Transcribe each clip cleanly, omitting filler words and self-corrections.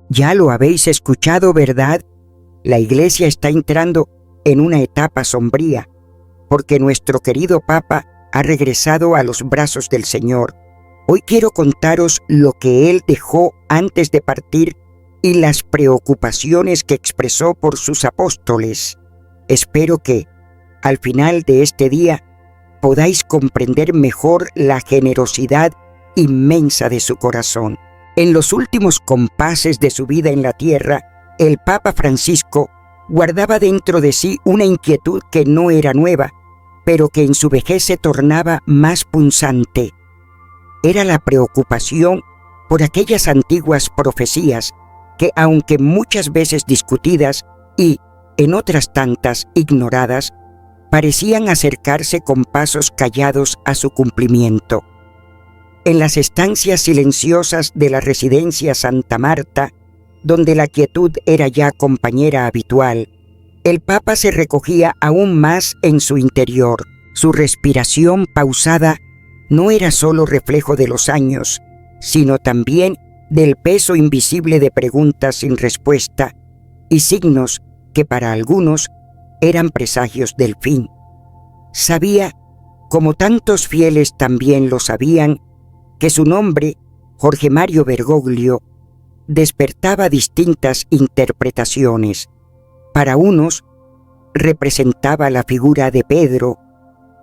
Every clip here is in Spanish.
Ya lo habéis escuchado, ¿verdad? La Iglesia está entrando en una etapa sombría, porque nuestro querido Papa ha regresado a los brazos del Señor. Hoy quiero contaros lo que Él dejó antes de partir y las preocupaciones que expresó por sus apóstoles. Espero que, al final de este día, podáis comprender mejor la generosidad inmensa de su corazón. En los últimos compases de su vida en la tierra, el Papa Francisco guardaba dentro de sí una inquietud que no era nueva, pero que en su vejez se tornaba más punzante. Era la preocupación por aquellas antiguas profecías que, aunque muchas veces discutidas y, en otras tantas, ignoradas, parecían acercarse con pasos callados a su cumplimiento. En las estancias silenciosas de la residencia Santa Marta, donde la quietud era ya compañera habitual, el Papa se recogía aún más en su interior. Su respiración pausada no era solo reflejo de los años, sino también del peso invisible de preguntas sin respuesta y signos que para algunos eran presagios del fin. Sabía, como tantos fieles también lo sabían, que su nombre, Jorge Mario Bergoglio, despertaba distintas interpretaciones. Para unos, representaba la figura de Pedro,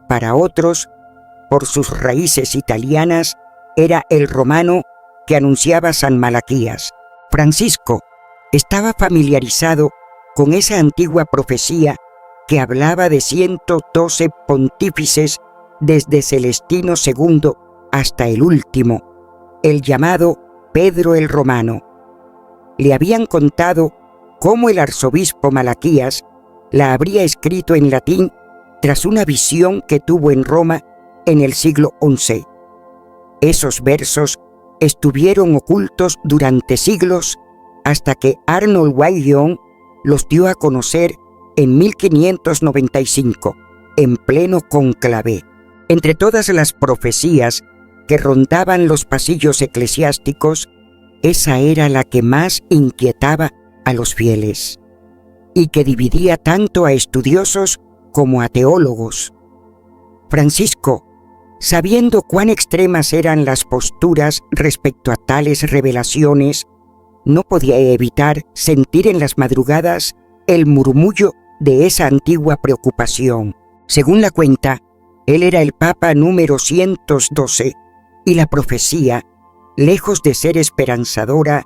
para otros, por sus raíces italianas, era el romano que anunciaba San Malaquías. Francisco estaba familiarizado con esa antigua profecía que hablaba de 112 pontífices desde Celestino II hasta el último, el llamado Pedro el Romano. Le habían contado cómo el arzobispo Malaquías la habría escrito en latín tras una visión que tuvo en Roma en el siglo XI. Esos versos estuvieron ocultos durante siglos hasta que Arnold Wayne los dio a conocer en 1595, en pleno cónclave. Entre todas las profecías que rondaban los pasillos eclesiásticos, esa era la que más inquietaba a los fieles y que dividía tanto a estudiosos como a teólogos. Francisco, sabiendo cuán extremas eran las posturas respecto a tales revelaciones, no podía evitar sentir en las madrugadas el murmullo de esa antigua preocupación. Según la cuenta, él era el Papa número 112 y la profecía, lejos de ser esperanzadora,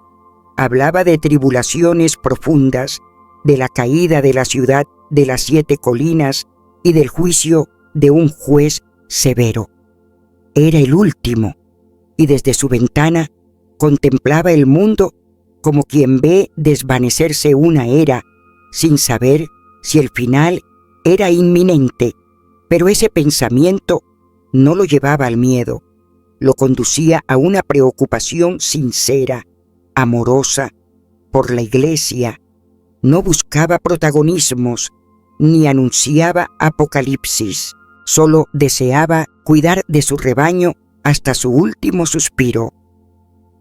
hablaba de tribulaciones profundas, de la caída de la ciudad de las 7 colinas y del juicio de un juez severo. Era el último, y desde su ventana contemplaba el mundo como quien ve desvanecerse una era, sin saber si el final era inminente, pero ese pensamiento no lo llevaba al miedo, lo conducía a una preocupación sincera, amorosa, por la Iglesia. No buscaba protagonismos, ni anunciaba apocalipsis, solo deseaba cuidar de su rebaño hasta su último suspiro.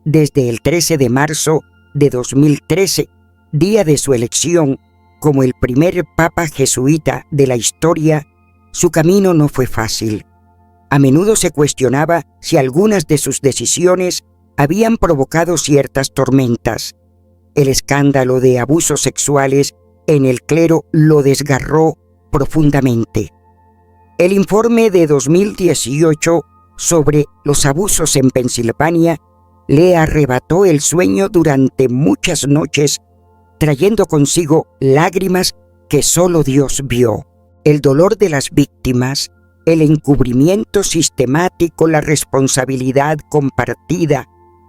Desde el 13 de marzo de 2013, día de su elección como el primer papa jesuita de la historia, su camino no fue fácil. A menudo se cuestionaba si algunas de sus decisiones habían provocado ciertas tormentas. El escándalo de abusos sexuales en el clero lo desgarró profundamente. El informe de 2018 sobre los abusos en Pensilvania le arrebató el sueño durante muchas noches, trayendo consigo lágrimas que solo Dios vio. El dolor de las víctimas, el encubrimiento sistemático, la responsabilidad compartida,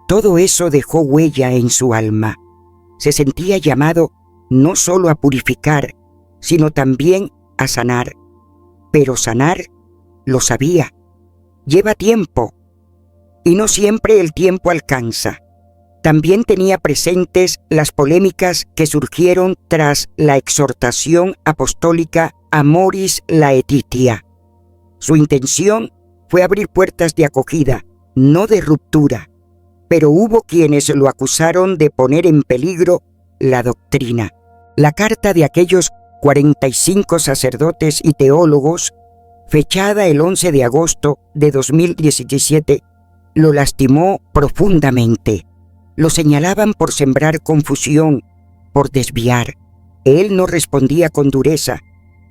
todo eso dejó huella en su alma. Se sentía llamado no solo a purificar, sino también a sanar. Pero sanar, lo sabía, lleva tiempo, y no siempre el tiempo alcanza. También tenía presentes las polémicas que surgieron tras la exhortación apostólica Amoris Laetitia. Su intención fue abrir puertas de acogida, no de ruptura. pero hubo quienes lo acusaron de poner en peligro la doctrina. La carta de aquellos 45 sacerdotes y teólogos, fechada el 11 de agosto de 2017, lo lastimó profundamente. Lo señalaban por sembrar confusión, por desviar. Él no respondía con dureza,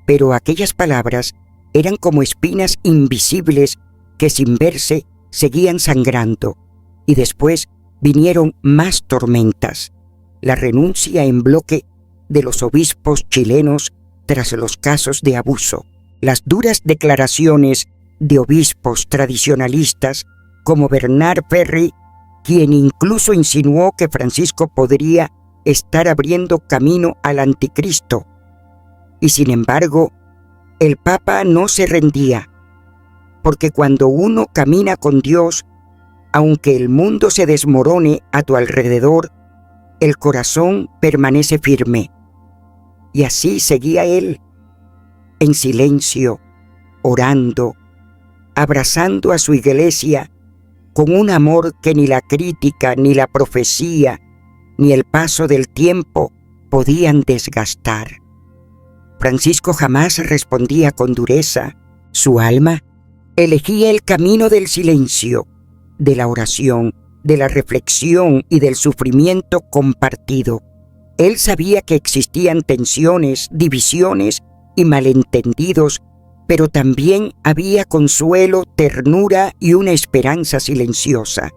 pero aquellas palabras eran como espinas invisibles que sin verse seguían sangrando. Y después vinieron más tormentas. La renuncia en bloque de los obispos chilenos tras los casos de abuso. Las duras declaraciones de obispos tradicionalistas como Bernard Ferry, quien incluso insinuó que Francisco podría estar abriendo camino al anticristo. Y sin embargo, el Papa no se rendía, porque cuando uno camina con Dios, aunque el mundo se desmorone a tu alrededor, el corazón permanece firme. Y así seguía él, en silencio, orando, abrazando a su iglesia con un amor que ni la crítica, ni la profecía, ni el paso del tiempo podían desgastar. Francisco jamás respondía con dureza. Su alma elegía el camino del silencio, de la oración, de la reflexión y del sufrimiento compartido. Él sabía que existían tensiones, divisiones y malentendidos, pero también había consuelo, ternura y una esperanza silenciosa.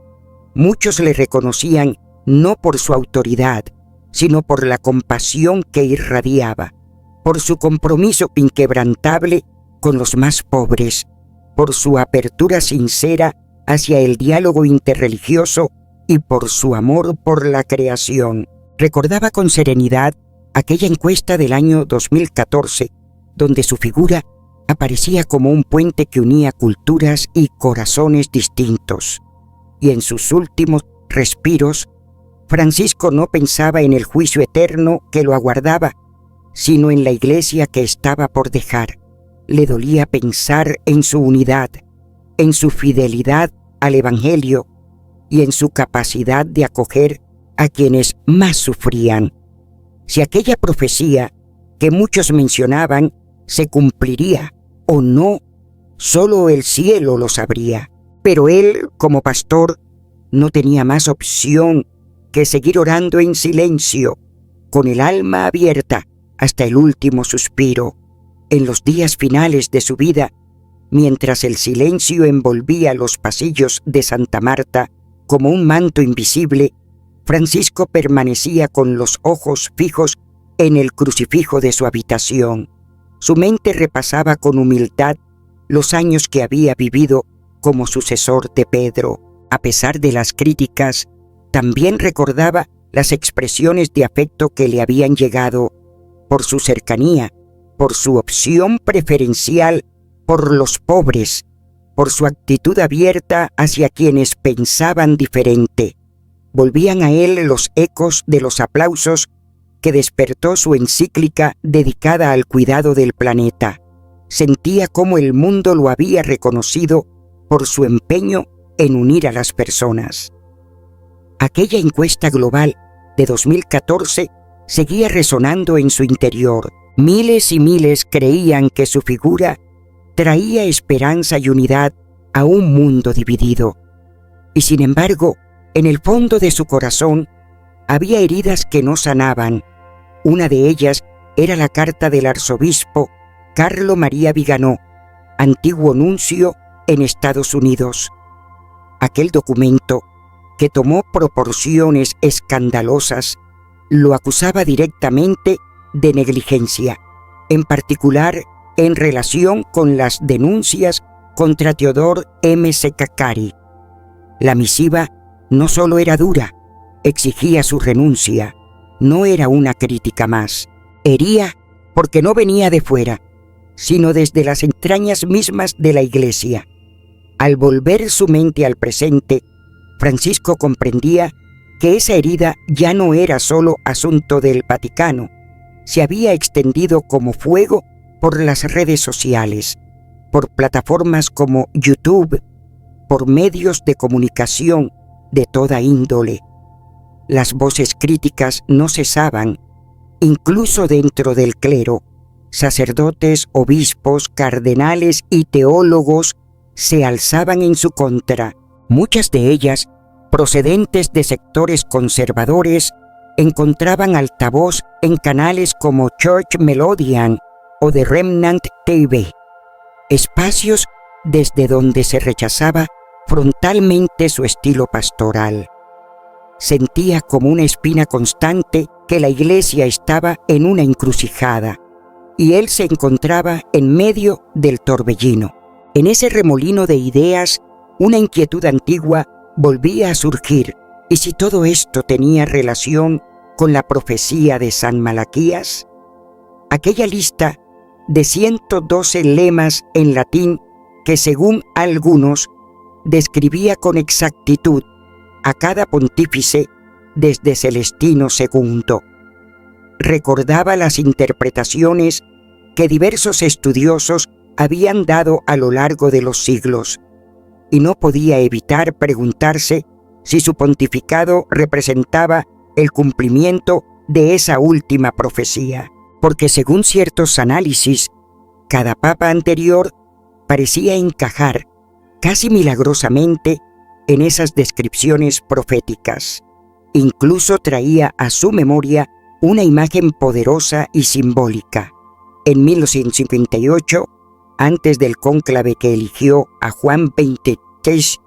Muchos le reconocían no por su autoridad, sino por la compasión que irradiaba, por su compromiso inquebrantable con los más pobres, por su apertura sincera hacia el diálogo interreligioso y por su amor por la creación. Recordaba con serenidad aquella encuesta del año 2014, donde su figura aparecía como un puente que unía culturas y corazones distintos. Y en sus últimos respiros, Francisco no pensaba en el juicio eterno que lo aguardaba, sino en la iglesia que estaba por dejar. Le dolía pensar en su unidad, en su fidelidad al Evangelio y en su capacidad de acoger a quienes más sufrían. Si aquella profecía que muchos mencionaban se cumpliría o no, solo el cielo lo sabría. Pero él, como pastor, no tenía más opción que seguir orando en silencio, con el alma abierta hasta el último suspiro. En los días finales de su vida, mientras el silencio envolvía los pasillos de Santa Marta como un manto invisible, Francisco permanecía con los ojos fijos en el crucifijo de su habitación. Su mente repasaba con humildad los años que había vivido como sucesor de Pedro. A pesar de las críticas, también recordaba las expresiones de afecto que le habían llegado por su cercanía, por su opción preferencial por los pobres, por su actitud abierta hacia quienes pensaban diferente. Volvían a él los ecos de los aplausos que despertó su encíclica dedicada al cuidado del planeta. Sentía cómo el mundo lo había reconocido por su empeño en unir a las personas. Aquella encuesta global de 2014 seguía resonando en su interior. Miles y miles creían que su figura traía esperanza y unidad a un mundo dividido. Y sin embargo, en el fondo de su corazón había heridas que no sanaban. Una de ellas era la carta del arzobispo Carlo María Viganò, antiguo nuncio en Estados Unidos. Aquel documento, que tomó proporciones escandalosas, lo acusaba directamente de negligencia, en particular en relación con las denuncias contra Teodor M. Ceccaccari. La misiva no solo era dura, exigía su renuncia, no era una crítica más. Hería porque no venía de fuera, sino desde las entrañas mismas de la Iglesia. Al volver su mente al presente, Francisco comprendía que esa herida ya no era solo asunto del Vaticano, se había extendido como fuego por las redes sociales, por plataformas como YouTube, por medios de comunicación de toda índole. Las voces críticas no cesaban, incluso dentro del clero. Sacerdotes, obispos, cardenales y teólogos se alzaban en su contra. Muchas de ellas, procedentes de sectores conservadores, encontraban altavoz en canales como Church Melodian o The Remnant TV, espacios desde donde se rechazaba frontalmente su estilo pastoral. Sentía como una espina constante que la Iglesia estaba en una encrucijada y él se encontraba en medio del torbellino. En ese remolino de ideas, una inquietud antigua volvía a surgir. ¿Y si todo esto tenía relación con la profecía de San Malaquías? Aquella lista de 112 lemas en latín que, según algunos, describía con exactitud a cada pontífice desde Celestino II. Recordaba las interpretaciones que diversos estudiosos habían dado a lo largo de los siglos, y no podía evitar preguntarse si su pontificado representaba el cumplimiento de esa última profecía, porque según ciertos análisis, cada papa anterior parecía encajar casi milagrosamente en esas descripciones proféticas. Incluso traía a su memoria una imagen poderosa y simbólica. En 1958, antes del cónclave que eligió a Juan XXIII,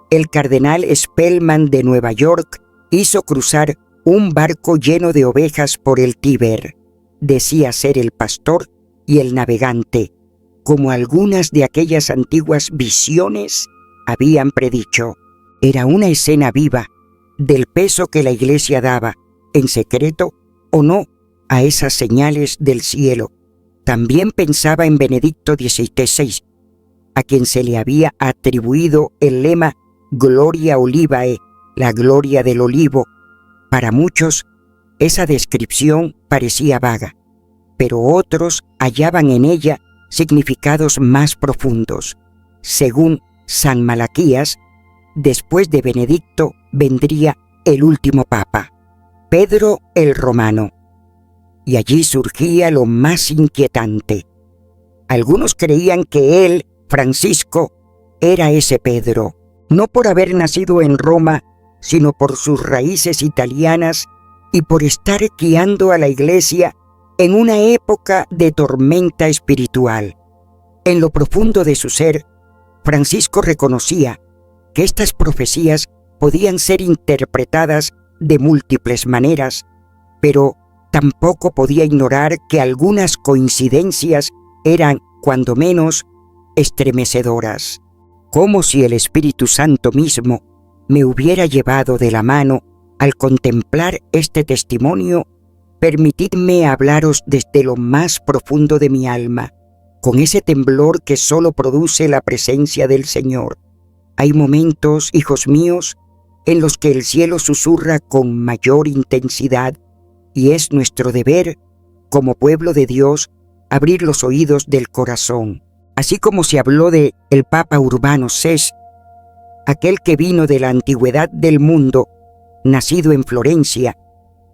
el cardenal Spellman de Nueva York hizo cruzar un barco lleno de ovejas por el Tíber. Decía ser el pastor y el navegante, como algunas de aquellas antiguas visiones habían predicho. Era una escena viva del peso que la Iglesia daba, en secreto o no, a esas señales del cielo. También pensaba en Benedicto XVI, a quien se le había atribuido el lema Gloria Olivae, la gloria del olivo. Para muchos, esa descripción parecía vaga, pero otros hallaban en ella significados más profundos. Según San Malaquías, después de Benedicto vendría el último papa, Pedro el Romano. Y allí surgía lo más inquietante. Algunos creían que él, Francisco, era ese Pedro, no por haber nacido en Roma, sino por sus raíces italianas y por estar guiando a la Iglesia en una época de tormenta espiritual. En lo profundo de su ser, Francisco reconocía que estas profecías podían ser interpretadas de múltiples maneras, pero tampoco podía ignorar que algunas coincidencias eran, cuando menos, estremecedoras. Como si el Espíritu Santo mismo me hubiera llevado de la mano al contemplar este testimonio. Permitidme hablaros desde lo más profundo de mi alma, con ese temblor que solo produce la presencia del Señor. Hay momentos, hijos míos, en los que el cielo susurra con mayor intensidad, y es nuestro deber, como pueblo de Dios, abrir los oídos del corazón. Así como se habló de el Papa Urbano VI, aquel que vino de la antigüedad del mundo, nacido en Florencia,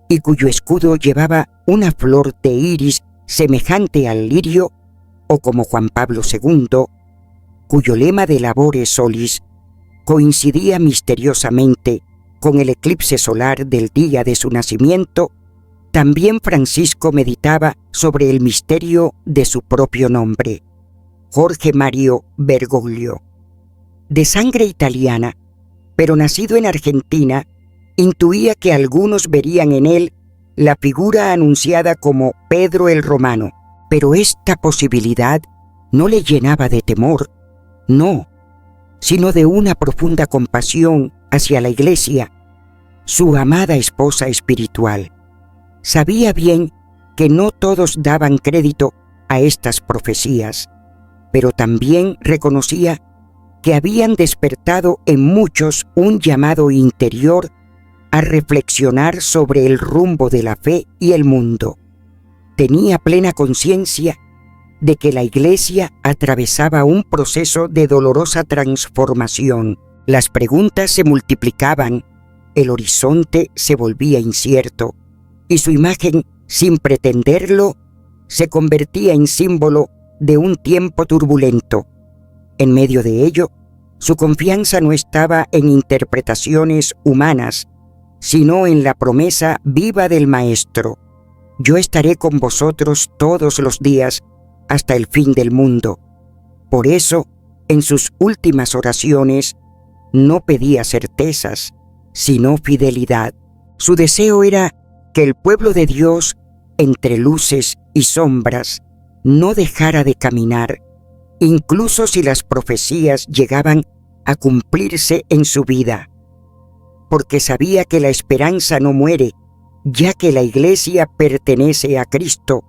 y cuyo escudo llevaba una flor de iris semejante al lirio, o como Juan Pablo II, cuyo lema de Labore Solis coincidía misteriosamente con el eclipse solar del día de su nacimiento. También Francisco meditaba sobre el misterio de su propio nombre, Jorge Mario Bergoglio. De sangre italiana, pero nacido en Argentina, intuía que algunos verían en él la figura anunciada como Pedro el Romano, pero esta posibilidad no le llenaba de temor, no, sino de una profunda compasión hacia la Iglesia, su amada esposa espiritual. Sabía bien que no todos daban crédito a estas profecías, pero también reconocía que habían despertado en muchos un llamado interior a reflexionar sobre el rumbo de la fe y el mundo. Tenía plena conciencia de que la Iglesia atravesaba un proceso de dolorosa transformación Las preguntas se multiplicaban, el horizonte se volvía incierto, y su imagen, sin pretenderlo, se convertía en símbolo de un tiempo turbulento. En medio de ello, su confianza no estaba en interpretaciones humanas, sino en la promesa viva del Maestro: yo estaré con vosotros todos los días hasta el fin del mundo. Por eso, en sus últimas oraciones, no pedía certezas, sino fidelidad. Su deseo era que el pueblo de Dios, entre luces y sombras, no dejara de caminar, incluso si las profecías llegaban a cumplirse en su vida, porque sabía que la esperanza no muere, ya que la Iglesia pertenece a Cristo,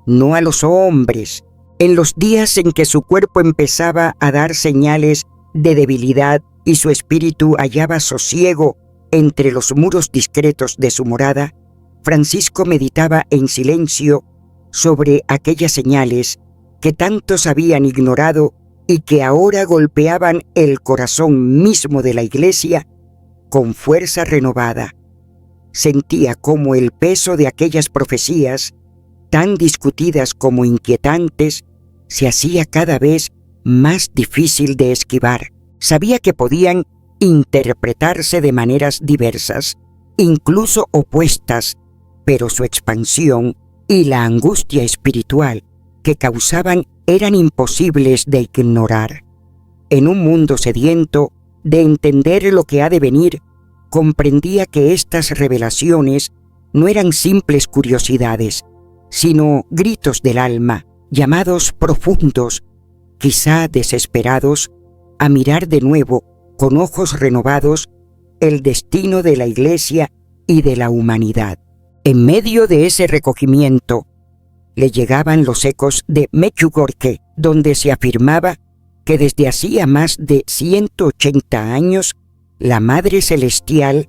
no a los hombres. En los días en que su cuerpo empezaba a dar señales de debilidad y su espíritu hallaba sosiego entre los muros discretos de su morada, Francisco meditaba en silencio sobre aquellas señales que tantos habían ignorado y que ahora golpeaban el corazón mismo de la Iglesia con fuerza renovada. Sentía cómo el peso de aquellas profecías, tan discutidas como inquietantes, se hacía cada vez más difícil de esquivar. Sabía que podían interpretarse de maneras diversas, incluso opuestas, pero su expansión y la angustia espiritual que causaban eran imposibles de ignorar. En un mundo sediento de entender lo que ha de venir, comprendía que estas revelaciones no eran simples curiosidades, sino gritos del alma, llamados profundos, quizá desesperados, a mirar de nuevo, con ojos renovados, el destino de la Iglesia y de la humanidad. En medio de ese recogimiento, le llegaban los ecos de Medjugorje, donde se afirmaba que desde hacía más de 180 años la Madre Celestial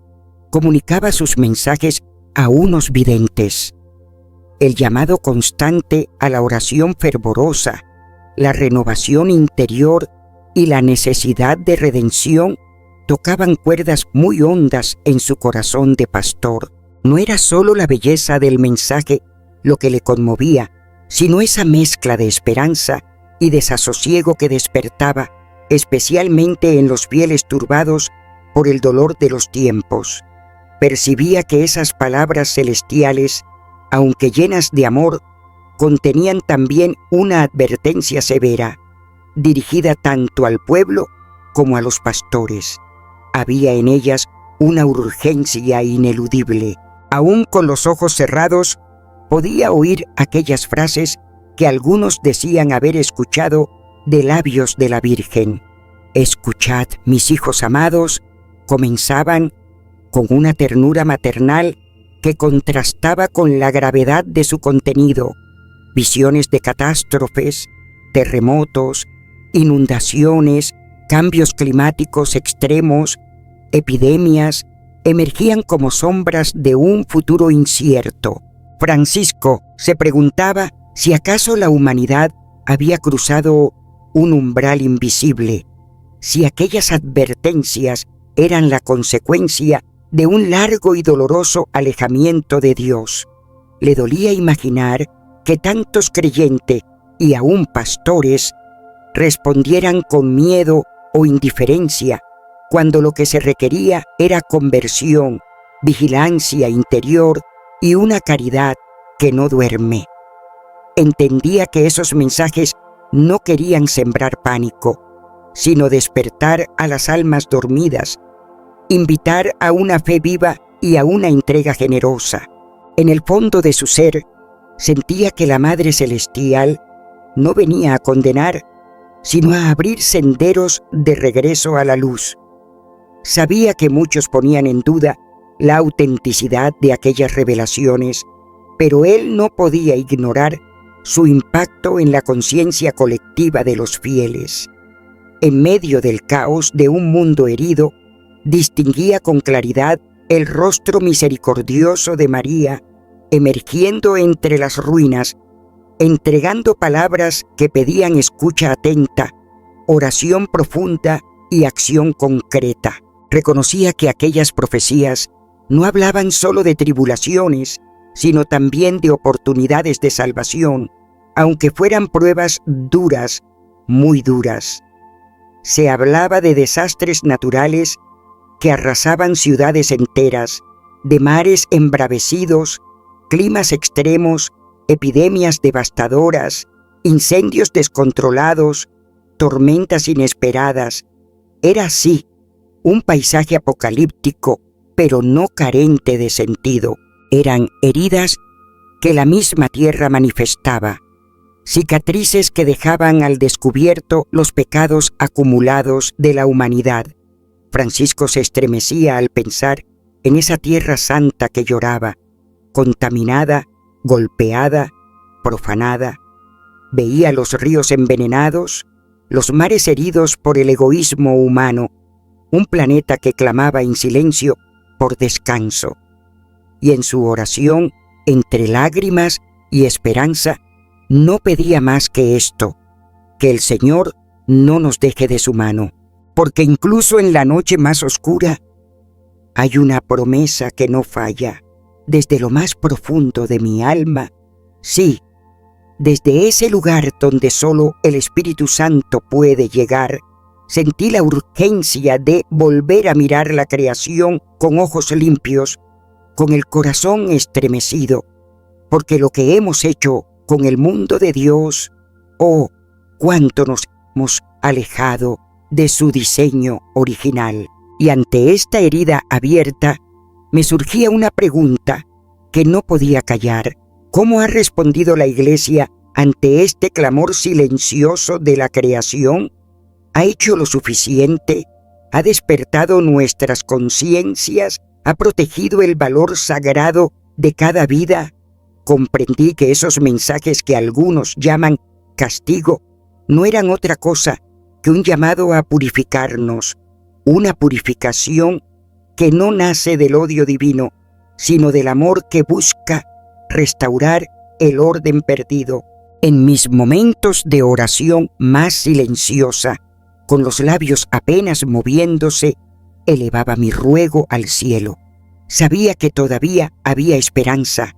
comunicaba sus mensajes a unos videntes. El llamado constante a la oración fervorosa, la renovación interior y la necesidad de redención tocaban cuerdas muy hondas en su corazón de pastor. No era solo la belleza del mensaje lo que le conmovía, sino esa mezcla de esperanza y desasosiego que despertaba, especialmente en los fieles turbados por el dolor de los tiempos. Percibía que esas palabras celestiales, aunque llenas de amor, contenían también una advertencia severa, dirigida tanto al pueblo como a los pastores. Había en ellas una urgencia ineludible. Aún con los ojos cerrados, podía oír aquellas frases que algunos decían haber escuchado de labios de la Virgen. «Escuchad, mis hijos amados», comenzaban con una ternura maternal que contrastaba con la gravedad de su contenido. Visiones de catástrofes, terremotos, inundaciones, cambios climáticos extremos, epidemias, emergían como sombras de un futuro incierto. Francisco se preguntaba si acaso la humanidad había cruzado un umbral invisible, si aquellas advertencias eran la consecuencia de un largo y doloroso alejamiento de Dios. Le dolía imaginar que tantos creyentes y aún pastores respondieran con miedo o indiferencia cuando lo que se requería era conversión, vigilancia interior y una caridad que no duerme. Entendía que esos mensajes no querían sembrar pánico, sino despertar a las almas dormidas, invitar a una fe viva y a una entrega generosa. En el fondo de su ser, sentía que la Madre Celestial no venía a condenar, sino a abrir senderos de regreso a la luz. Sabía que muchos ponían en duda la autenticidad de aquellas revelaciones, pero él no podía ignorar su impacto en la conciencia colectiva de los fieles. En medio del caos de un mundo herido, distinguía con claridad el rostro misericordioso de María, emergiendo entre las ruinas, entregando palabras que pedían escucha atenta, oración profunda y acción concreta. Reconocía que aquellas profecías no hablaban solo de tribulaciones, sino también de oportunidades de salvación, aunque fueran pruebas duras, muy duras. Se hablaba de desastres naturales que arrasaban ciudades enteras, de mares embravecidos, climas extremos, epidemias devastadoras, incendios descontrolados, tormentas inesperadas. Era así, un paisaje apocalíptico, pero no carente de sentido. Eran heridas que la misma tierra manifestaba, cicatrices que dejaban al descubierto los pecados acumulados de la humanidad. Francisco se estremecía al pensar en esa tierra santa que lloraba, contaminada, golpeada, profanada. Veía los ríos envenenados, los mares heridos por el egoísmo humano, un planeta que clamaba en silencio por descanso. Y en su oración, entre lágrimas y esperanza, no pedía más que esto: que el Señor no nos deje de su mano, porque incluso en la noche más oscura hay una promesa que no falla. Desde lo más profundo de mi alma, sí, desde ese lugar donde solo el Espíritu Santo puede llegar, sentí la urgencia de volver a mirar la creación con ojos limpios, con el corazón estremecido, porque lo que hemos hecho con el mundo de Dios, oh, cuánto nos hemos alejado de su diseño original. Y ante esta herida abierta, me surgía una pregunta que no podía callar. ¿Cómo ha respondido la Iglesia ante este clamor silencioso de la creación? ¿Ha hecho lo suficiente? ¿Ha despertado nuestras conciencias? ¿Ha protegido el valor sagrado de cada vida? Comprendí que esos mensajes que algunos llaman castigo no eran otra cosa que un llamado a purificarnos, una purificación que no nace del odio divino, sino del amor que busca restaurar el orden perdido. En mis momentos de oración más silenciosa, con los labios apenas moviéndose, elevaba mi ruego al cielo. Sabía que todavía había esperanza,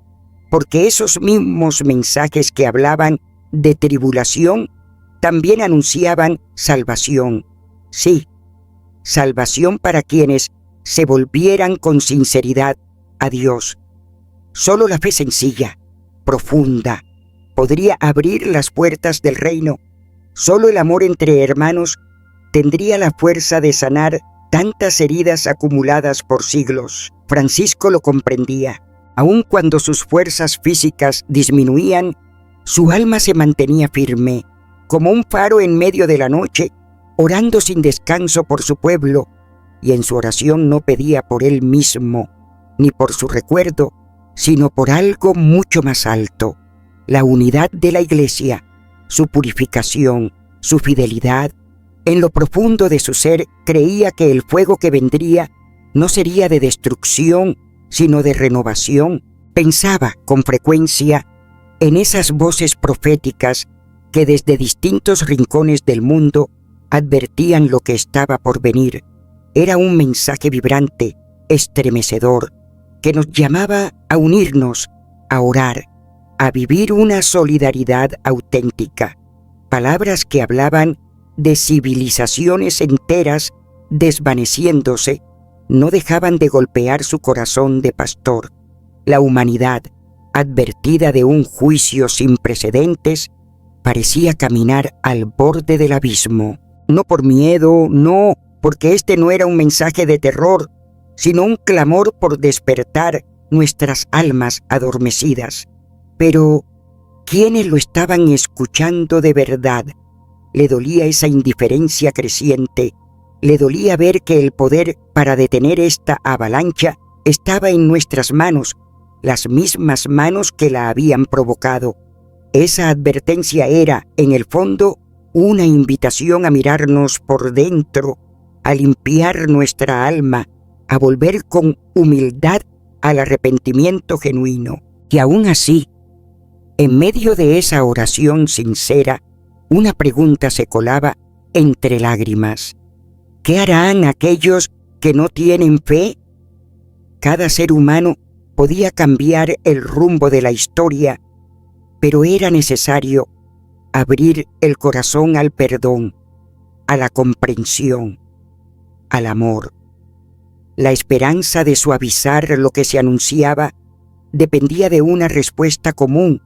porque esos mismos mensajes que hablaban de tribulación también anunciaban salvación. Sí, salvación para quienes se volvieran con sinceridad a Dios. Solo la fe sencilla, profunda, podría abrir las puertas del reino. Solo el amor entre hermanos tendría la fuerza de sanar tantas heridas acumuladas por siglos. Francisco lo comprendía. Aun cuando sus fuerzas físicas disminuían, su alma se mantenía firme, como un faro en medio de la noche, orando sin descanso por su pueblo, y en su oración no pedía por él mismo, ni por su recuerdo, sino por algo mucho más alto: la unidad de la Iglesia, su purificación, su fidelidad. En lo profundo de su ser creía que el fuego que vendría no sería de destrucción, sino de renovación. Pensaba con frecuencia en esas voces proféticas que desde distintos rincones del mundo advertían lo que estaba por venir. Era un mensaje vibrante, estremecedor, que nos llamaba a unirnos, a orar, a vivir una solidaridad auténtica. Palabras que hablaban de civilizaciones enteras desvaneciéndose, no dejaban de golpear su corazón de pastor. La humanidad, advertida de un juicio sin precedentes, parecía caminar al borde del abismo. No por miedo, no, porque este no era un mensaje de terror, sino un clamor por despertar nuestras almas adormecidas. Pero, ¿quiénes lo estaban escuchando de verdad? Le dolía esa indiferencia creciente, le dolía ver que el poder para detener esta avalancha estaba en nuestras manos, las mismas manos que la habían provocado. Esa advertencia era, en el fondo, una invitación a mirarnos por dentro, a limpiar nuestra alma, a volver con humildad al arrepentimiento genuino. Y aún así, en medio de esa oración sincera, una pregunta se colaba entre lágrimas. ¿Qué harán aquellos que no tienen fe? Cada ser humano podía cambiar el rumbo de la historia, pero era necesario abrir el corazón al perdón, a la comprensión, al amor. La esperanza de suavizar lo que se anunciaba dependía de una respuesta común,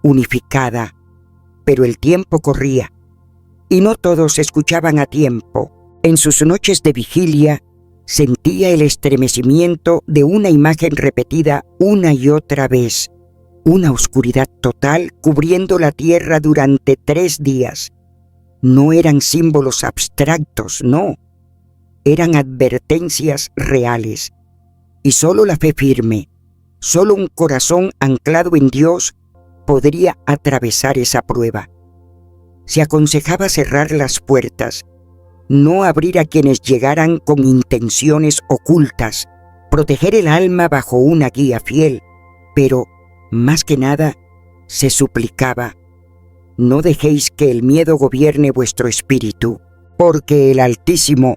unificada, pero el tiempo corría y no todos escuchaban a tiempo. En sus noches de vigilia sentía el estremecimiento de una imagen repetida una y otra vez, una oscuridad total cubriendo la tierra durante 3 días. No eran símbolos abstractos, no, eran advertencias reales. Y solo la fe firme, solo un corazón anclado en Dios podría atravesar esa prueba. Se aconsejaba cerrar las puertas, no abrir a quienes llegaran con intenciones ocultas, proteger el alma bajo una guía fiel, pero, más que nada, se suplicaba: no dejéis que el miedo gobierne vuestro espíritu, porque el Altísimo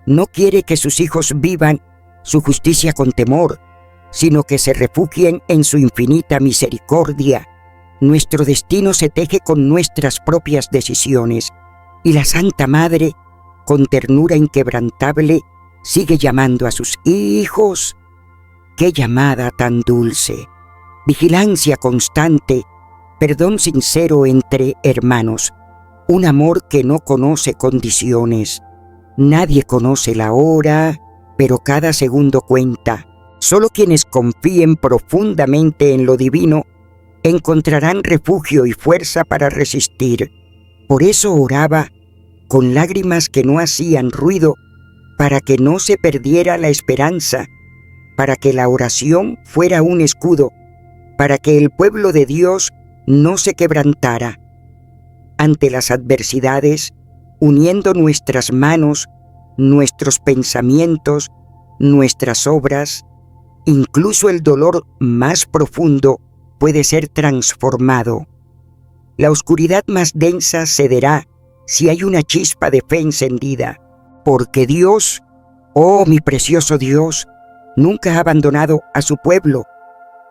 no quiere que sus hijos vivan su justicia con temor, sino que se refugien en su infinita misericordia. Nuestro destino se teje con nuestras propias decisiones, y la Santa Madre, con ternura inquebrantable, sigue llamando a sus hijos. ¡Qué llamada tan dulce! Vigilancia constante, perdón sincero entre hermanos, un amor que no conoce condiciones. Nadie conoce la hora, pero cada segundo cuenta. Solo quienes confíen profundamente en lo divino encontrarán refugio y fuerza para resistir. Por eso oraba con lágrimas que no hacían ruido, para que no se perdiera la esperanza, para que la oración fuera un escudo, para que el pueblo de Dios no se quebrantara. Ante las adversidades, uniendo nuestras manos, nuestros pensamientos, nuestras obras, incluso el dolor más profundo puede ser transformado. La oscuridad más densa cederá si hay una chispa de fe encendida, porque Dios, oh mi precioso Dios, nunca ha abandonado a su pueblo.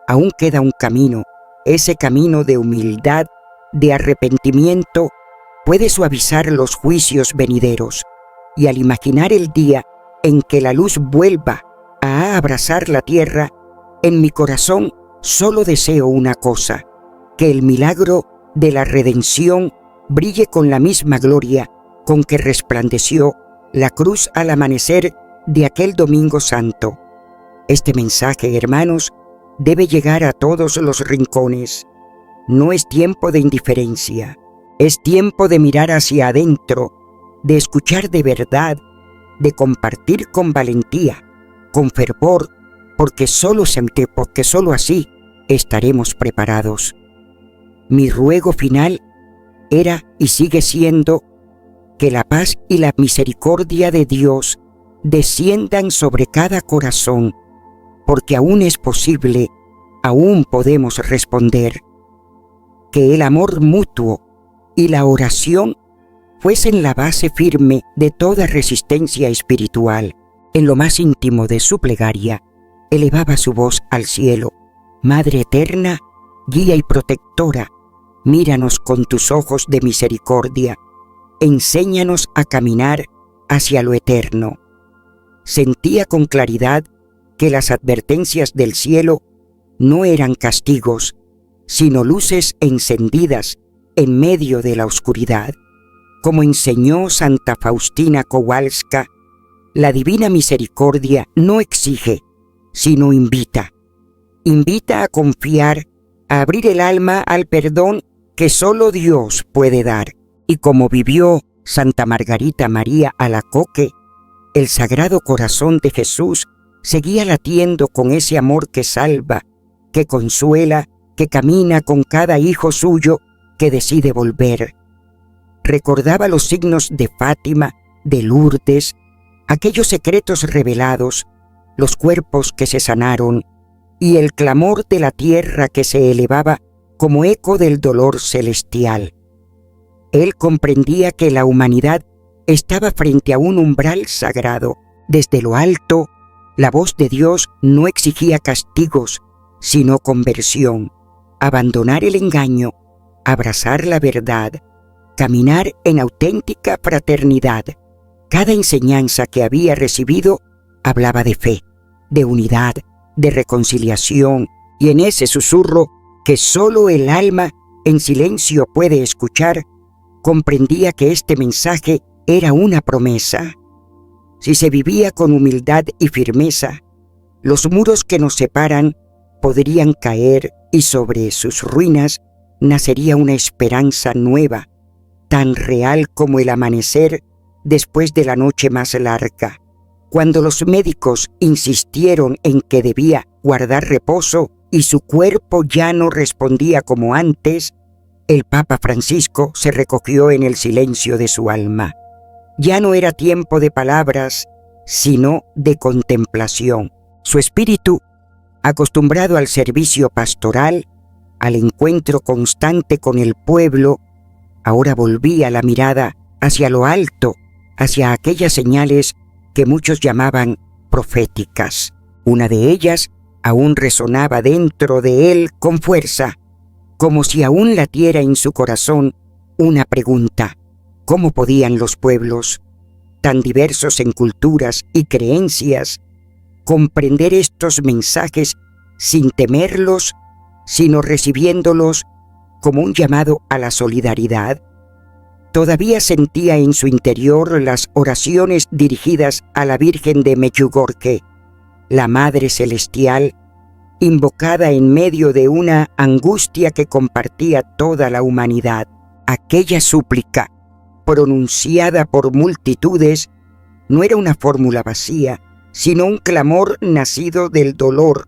Aún queda un camino, ese camino de humildad, de arrepentimiento, puede suavizar los juicios venideros, y al imaginar el día en que la luz vuelva a abrazar la tierra, en mi corazón solo deseo una cosa: que el milagro de la redención brille con la misma gloria con que resplandeció la cruz al amanecer de aquel Domingo Santo. Este mensaje, hermanos, debe llegar a todos los rincones. No es tiempo de indiferencia, es tiempo de mirar hacia adentro, de escuchar de verdad, de compartir con valentía, con fervor, porque solo así estaremos preparados. Mi ruego final era y sigue siendo que la paz y la misericordia de Dios desciendan sobre cada corazón, porque aún es posible, aún podemos responder. Que el amor mutuo y la oración fuesen la base firme de toda resistencia espiritual. En lo más íntimo de su plegaria, elevaba su voz al cielo: Madre eterna, guía y protectora, míranos con tus ojos de misericordia, enséñanos a caminar hacia lo eterno. Sentía con claridad que las advertencias del cielo no eran castigos, sino luces encendidas en medio de la oscuridad. Como enseñó Santa Faustina Kowalska, la divina misericordia no exige, sino invita. Invita a confiar, a abrir el alma al perdón que solo Dios puede dar. Y como vivió Santa Margarita María Alacoque, el Sagrado Corazón de Jesús seguía latiendo con ese amor que salva, que consuela, que camina con cada hijo suyo que decide volver. Recordaba los signos de Fátima, de Lourdes, aquellos secretos revelados, los cuerpos que se sanaron y el clamor de la tierra que se elevaba como eco del dolor celestial. Él comprendía que la humanidad estaba frente a un umbral sagrado. Desde lo alto, la voz de Dios no exigía castigos, sino conversión, abandonar el engaño, abrazar la verdad, caminar en auténtica fraternidad. Cada enseñanza que había recibido hablaba de fe, de unidad, de reconciliación, y en ese susurro que solo el alma en silencio puede escuchar, comprendía que este mensaje era una promesa. Si se vivía con humildad y firmeza, los muros que nos separan podrían caer y sobre sus ruinas nacería una esperanza nueva, tan real como el amanecer después de la noche más larga. Cuando los médicos insistieron en que debía guardar reposo y su cuerpo ya no respondía como antes, el Papa Francisco se recogió en el silencio de su alma. Ya no era tiempo de palabras, sino de contemplación. Su espíritu, acostumbrado al servicio pastoral, al encuentro constante con el pueblo, ahora volvía la mirada hacia lo alto, hacia aquellas señales que muchos llamaban proféticas. Una de ellas aún resonaba dentro de él con fuerza, como si aún latiera en su corazón una pregunta: ¿cómo podían los pueblos, tan diversos en culturas y creencias, comprender estos mensajes sin temerlos, sino recibiéndolos como un llamado a la solidaridad? Todavía sentía en su interior las oraciones dirigidas a la Virgen de Medjugorje, la Madre Celestial, invocada en medio de una angustia que compartía toda la humanidad. Aquella súplica, pronunciada por multitudes, no era una fórmula vacía, sino un clamor nacido del dolor.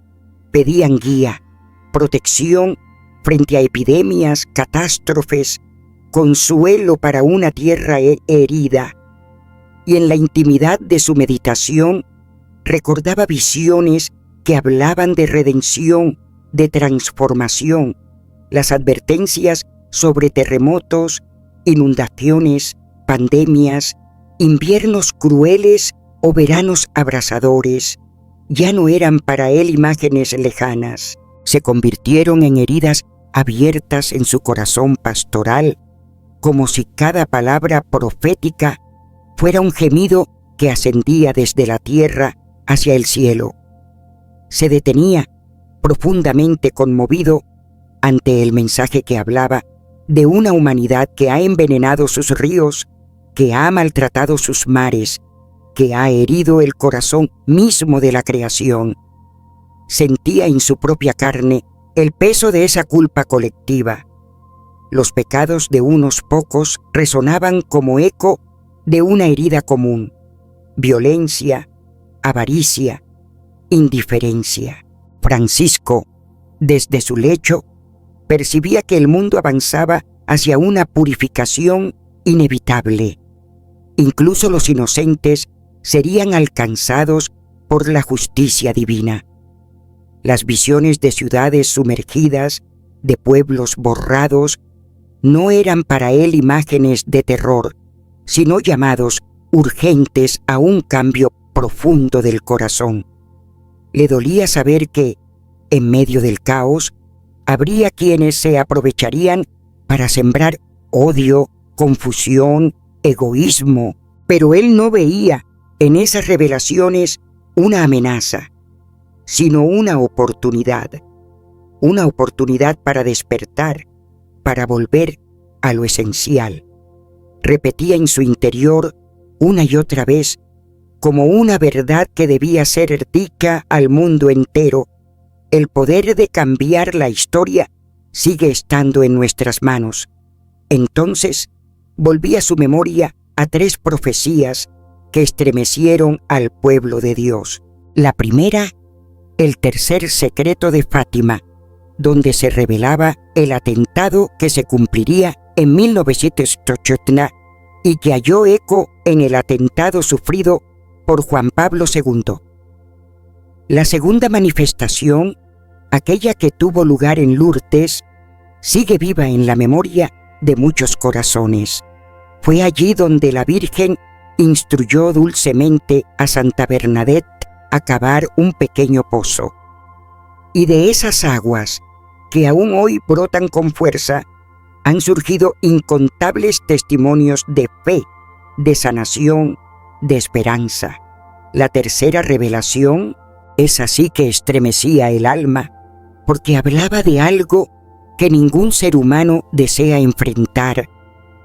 Pedían guía, protección frente a epidemias, catástrofes, consuelo para una tierra herida. Y en la intimidad de su meditación recordaba visiones que hablaban de redención, de transformación, las advertencias sobre terremotos, inundaciones, pandemias, inviernos crueles o veranos abrasadores. Ya no eran para él imágenes lejanas, se convirtieron en heridas abiertas en su corazón pastoral, como si cada palabra profética fuera un gemido que ascendía desde la tierra hacia el cielo. Se detenía, profundamente conmovido, ante el mensaje que hablaba de una humanidad que ha envenenado sus ríos, que ha maltratado sus mares, que ha herido el corazón mismo de la creación. Sentía en su propia carne el peso de esa culpa colectiva. Los pecados de unos pocos resonaban como eco de una herida común: violencia, avaricia, indiferencia. Francisco, desde su lecho, percibía que el mundo avanzaba hacia una purificación inevitable. Incluso los inocentes serían alcanzados por la justicia divina. Las visiones de ciudades sumergidas, de pueblos borrados, no eran para él imágenes de terror, sino llamados urgentes a un cambio profundo del corazón. Le dolía saber que, en medio del caos, habría quienes se aprovecharían para sembrar odio, confusión, egoísmo, pero él no veía en esas revelaciones una amenaza, sino una oportunidad para despertar, para volver a lo esencial. Repetía en su interior una y otra vez, como una verdad que debía ser dicha al mundo entero: el poder de cambiar la historia sigue estando en nuestras manos. Entonces volvía su memoria a 3 profecías que estremecieron al pueblo de Dios. La primera, el tercer secreto de Fátima, donde se revelaba el atentado que se cumpliría en 1980 y que halló eco en el atentado sufrido por Juan Pablo II. La segunda manifestación, aquella que tuvo lugar en Lourdes, sigue viva en la memoria de muchos corazones. Fue allí donde la Virgen instruyó dulcemente a Santa Bernadette a cavar un pequeño pozo. Y de esas aguas, que aún hoy brotan con fuerza, han surgido incontables testimonios de fe, de sanación, de esperanza. La tercera revelación es así que estremecía el alma, porque hablaba de algo que ningún ser humano desea enfrentar,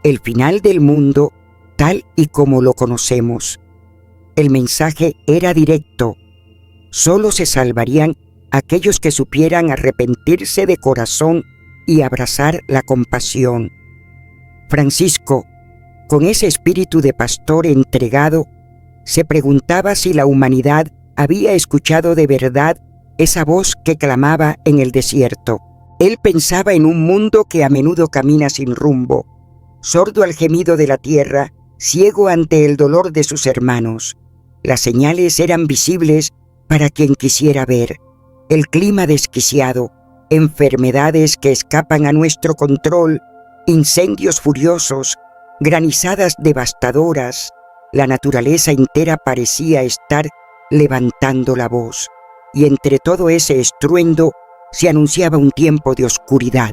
el final del mundo tal y como lo conocemos. El mensaje era directo: solo se salvarían aquellos que supieran arrepentirse de corazón y abrazar la compasión. Francisco, con ese espíritu de pastor entregado, se preguntaba si la humanidad había escuchado de verdad esa voz que clamaba en el desierto. Él pensaba en un mundo que a menudo camina sin rumbo, sordo al gemido de la tierra, ciego ante el dolor de sus hermanos. Las señales eran visibles para quien quisiera ver: el clima desquiciado, enfermedades que escapan a nuestro control, incendios furiosos, granizadas devastadoras. La naturaleza entera parecía estar levantando la voz, y entre todo ese estruendo se anunciaba un tiempo de oscuridad,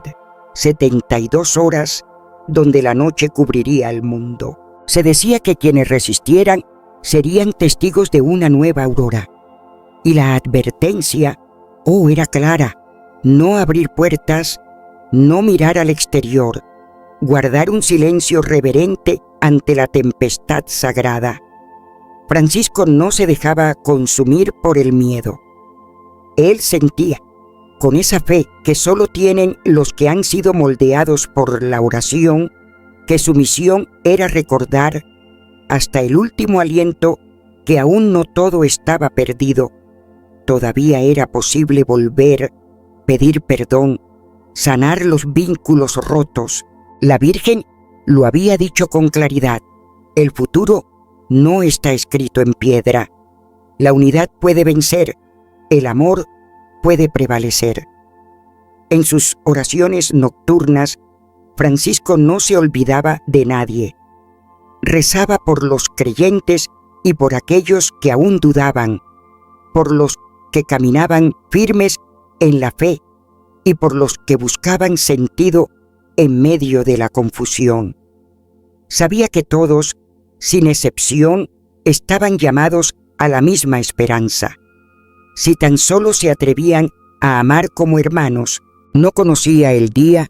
72 horas donde la noche cubriría el mundo. Se decía que quienes resistieran serían testigos de una nueva aurora, y la advertencia, era clara: no abrir puertas, no mirar al exterior, guardar un silencio reverente ante la tempestad sagrada. Francisco no se dejaba consumir por el miedo. Él sentía, con esa fe que solo tienen los que han sido moldeados por la oración, que su misión era recordar hasta el último aliento que aún no todo estaba perdido. Todavía era posible volver, pedir perdón, sanar los vínculos rotos. La Virgen lo había dicho con claridad: el futuro no está escrito en piedra. La unidad puede vencer, el amor puede prevalecer. En sus oraciones nocturnas, Francisco no se olvidaba de nadie. Rezaba por los creyentes y por aquellos que aún dudaban, por los que caminaban firmes en la fe y por los que buscaban sentido en medio de la confusión. Sabía que todos, sin excepción, estaban llamados a la misma esperanza. Si tan solo se atrevían a amar como hermanos. No conocía el día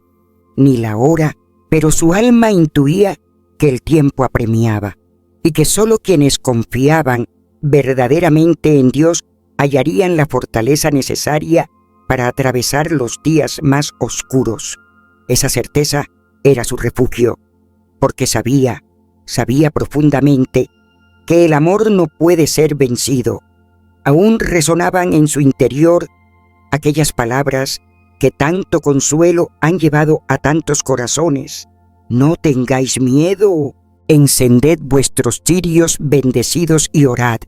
ni la hora, pero su alma intuía que el tiempo apremiaba y que solo quienes confiaban verdaderamente en Dios hallarían la fortaleza necesaria para atravesar los días más oscuros. Esa certeza era su refugio, porque sabía profundamente que el amor no puede ser vencido. Aún resonaban en su interior aquellas palabras que tanto consuelo han llevado a tantos corazones: no tengáis miedo, encended vuestros cirios bendecidos y orad,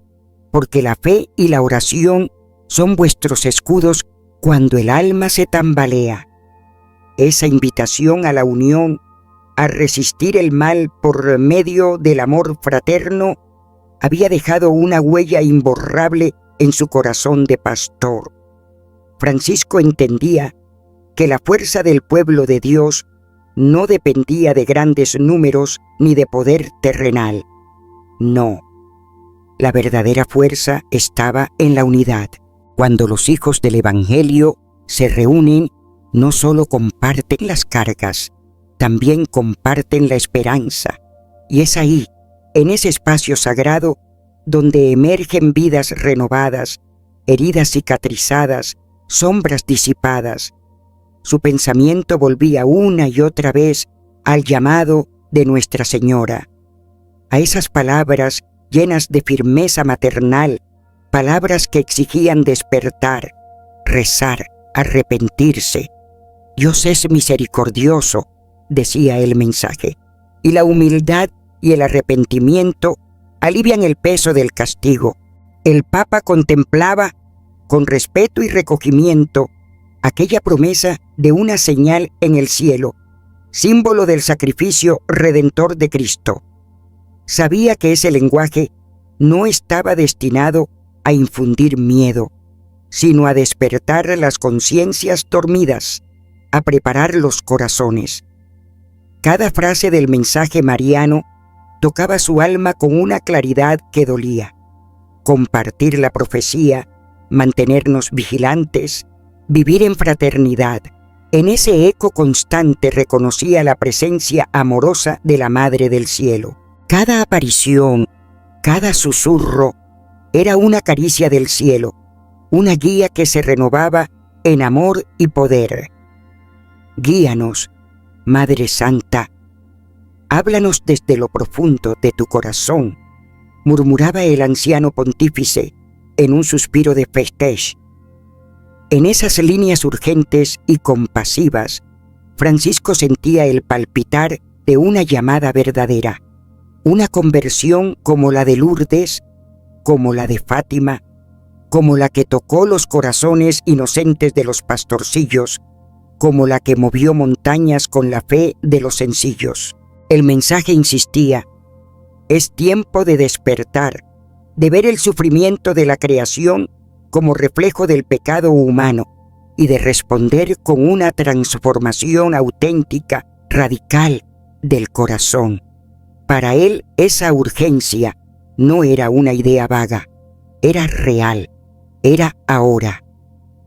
porque la fe y la oración son vuestros escudos cuando el alma se tambalea. Esa invitación a la unión, a resistir el mal por medio del amor fraterno, había dejado una huella imborrable en su corazón de pastor. Francisco entendía que la fuerza del pueblo de Dios no dependía de grandes números ni de poder terrenal. No, la verdadera fuerza estaba en la unidad. Cuando los hijos del Evangelio se reúnen, no solo comparten las cargas, también comparten la esperanza. Y es ahí, en ese espacio sagrado, donde emergen vidas renovadas, heridas cicatrizadas, sombras disipadas. Su pensamiento volvía una y otra vez al llamado de Nuestra Señora, a esas palabras llenas de firmeza maternal, palabras que exigían despertar, rezar, arrepentirse. Dios es misericordioso, decía el mensaje, y la humildad y el arrepentimiento alivian el peso del castigo. El Papa contemplaba con respeto y recogimiento aquella promesa de una señal en el cielo, símbolo del sacrificio redentor de Cristo. Sabía que ese lenguaje no estaba destinado a infundir miedo, sino a despertar las conciencias dormidas, a preparar los corazones. Cada frase del mensaje mariano tocaba su alma con una claridad que dolía. Compartir la profecía, mantenernos vigilantes, vivir en fraternidad. En ese eco constante reconocía la presencia amorosa de la Madre del Cielo. Cada aparición, cada susurro, era una caricia del cielo, una guía que se renovaba en amor y poder. Guíanos, Madre Santa, háblanos desde lo profundo de tu corazón, murmuraba el anciano pontífice en un suspiro de festejo. En esas líneas urgentes y compasivas, Francisco sentía el palpitar de una llamada verdadera, una conversión como la de Lourdes, como la de Fátima, como la que tocó los corazones inocentes de los pastorcillos, como la que movió montañas con la fe de los sencillos. El mensaje insistía: es tiempo de despertar, de ver el sufrimiento de la creación como reflejo del pecado humano y de responder con una transformación auténtica, radical, del corazón. Para él, esa urgencia no era una idea vaga, era real, era ahora.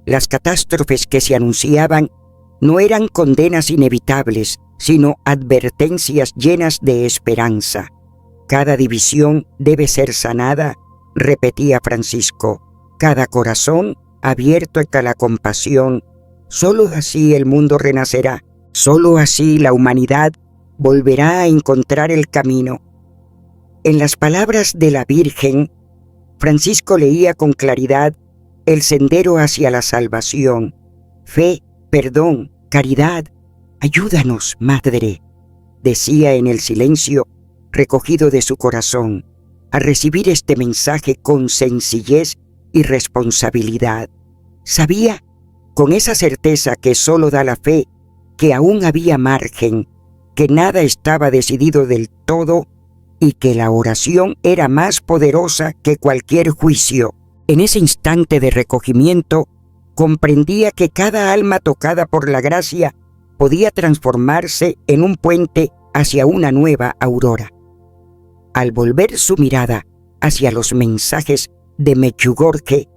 Las catástrofes que se anunciaban no eran condenas inevitables, sino advertencias llenas de esperanza. Cada división debe ser sanada, repetía Francisco. Cada corazón abierto a la compasión. Solo así el mundo renacerá. Solo así la humanidad volverá a encontrar el camino. En las palabras de la Virgen, Francisco leía con claridad el sendero hacia la salvación. Fe, perdón, caridad. Ayúdanos, Madre, decía en el silencio recogido de su corazón, a recibir este mensaje con sencillez y responsabilidad. Sabía, con esa certeza que solo da la fe, que aún había margen, que nada estaba decidido del todo y que la oración era más poderosa que cualquier juicio. En ese instante de recogimiento, comprendía que cada alma tocada por la gracia podía transformarse en un puente hacia una nueva aurora. Al volver su mirada hacia los mensajes de Medjugorje,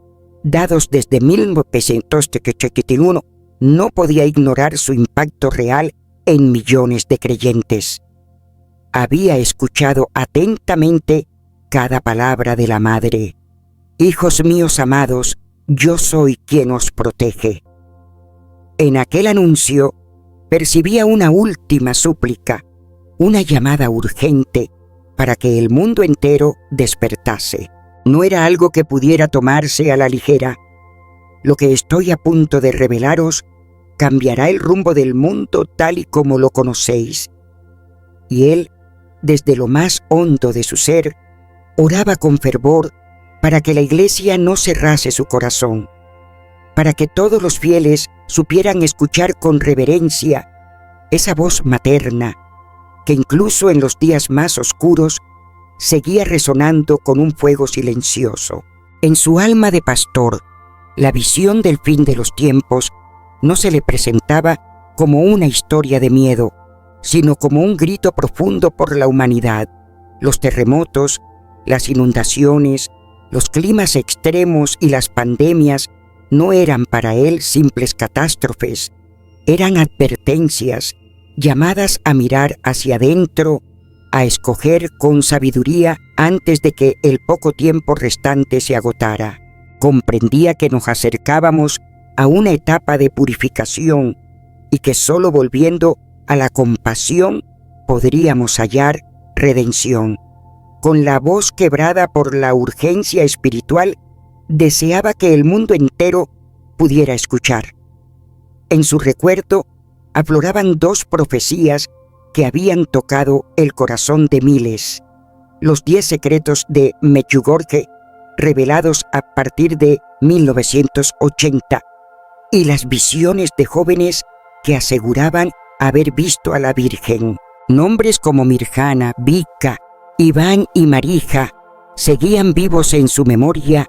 dados desde 1971, no podía ignorar su impacto real en millones de creyentes. Había escuchado atentamente cada palabra de la Madre. Hijos míos amados, yo soy quien os protege. En aquel anuncio percibía una última súplica, una llamada urgente para que el mundo entero despertase. No era algo que pudiera tomarse a la ligera. Lo que estoy a punto de revelaros cambiará el rumbo del mundo tal y como lo conocéis. Y él, desde lo más hondo de su ser, oraba con fervor para que la Iglesia no cerrase su corazón, para que todos los fieles supieran escuchar con reverencia esa voz materna que incluso en los días más oscuros seguía resonando con un fuego silencioso. En su alma de pastor, la visión del fin de los tiempos no se le presentaba como una historia de miedo, sino como un grito profundo por la humanidad. Los terremotos, las inundaciones, los climas extremos y las pandemias no eran para él simples catástrofes, eran advertencias, llamadas a mirar hacia adentro, a escoger con sabiduría antes de que el poco tiempo restante se agotara. Comprendía que nos acercábamos a una etapa de purificación y que solo volviendo a la compasión podríamos hallar redención. Con la voz quebrada por la urgencia espiritual, deseaba que el mundo entero pudiera escuchar. En su recuerdo afloraban dos profecías que habían tocado el corazón de miles: los 10 secretos de Medjugorje, revelados a partir de 1980, y las visiones de jóvenes que aseguraban haber visto a la Virgen. Nombres como Mirjana, Vika, Iván y Marija seguían vivos en su memoria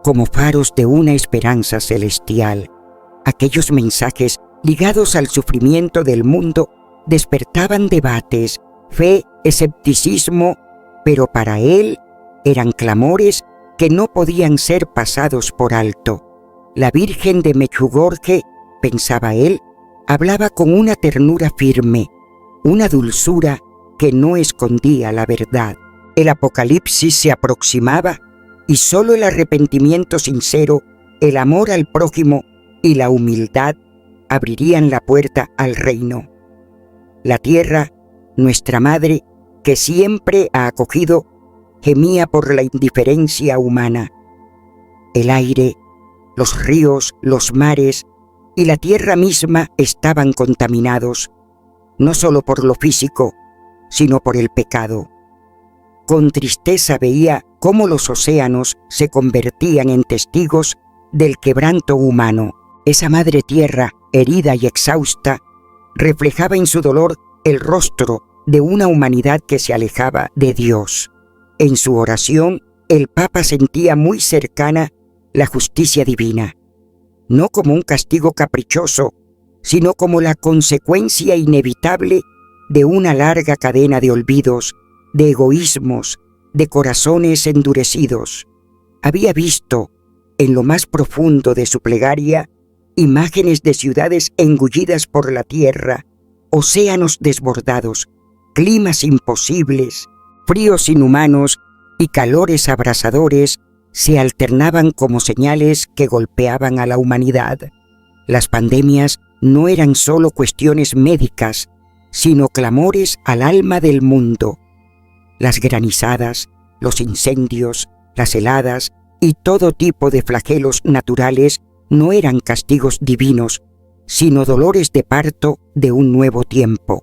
como faros de una esperanza celestial. Aquellos mensajes ligados al sufrimiento del mundo despertaban debates, fe, escepticismo, pero para él eran clamores que no podían ser pasados por alto. La Virgen de Medjugorje, pensaba él, hablaba con una ternura firme, una dulzura que no escondía la verdad. El apocalipsis se aproximaba y solo el arrepentimiento sincero, el amor al prójimo y la humildad abrirían la puerta al reino. La tierra, nuestra madre, que siempre ha acogido, gemía por la indiferencia humana. El aire, los ríos, los mares y la tierra misma estaban contaminados, no solo por lo físico, sino por el pecado. Con tristeza veía cómo los océanos se convertían en testigos del quebranto humano. Esa madre tierra, herida y exhausta, reflejaba en su dolor el rostro de una humanidad que se alejaba de Dios. En su oración, el Papa sentía muy cercana la justicia divina, no como un castigo caprichoso, sino como la consecuencia inevitable de una larga cadena de olvidos, de egoísmos, de corazones endurecidos. Había visto, en lo más profundo de su plegaria, imágenes de ciudades engullidas por la tierra, océanos desbordados, climas imposibles, fríos inhumanos y calores abrasadores se alternaban como señales que golpeaban a la humanidad. Las pandemias no eran solo cuestiones médicas, sino clamores al alma del mundo. Las granizadas, los incendios, las heladas y todo tipo de flagelos naturales no eran castigos divinos, sino dolores de parto de un nuevo tiempo.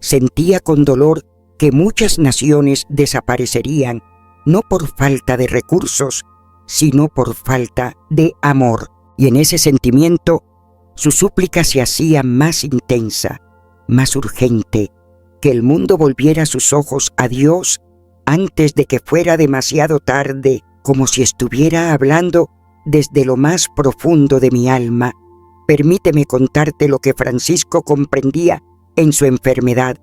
Sentía con dolor que muchas naciones desaparecerían, no por falta de recursos, sino por falta de amor. Y en ese sentimiento, su súplica se hacía más intensa, más urgente, que el mundo volviera sus ojos a Dios antes de que fuera demasiado tarde, como si estuviera hablando desde lo más profundo de mi alma. Permíteme contarte lo que Francisco comprendía en su enfermedad,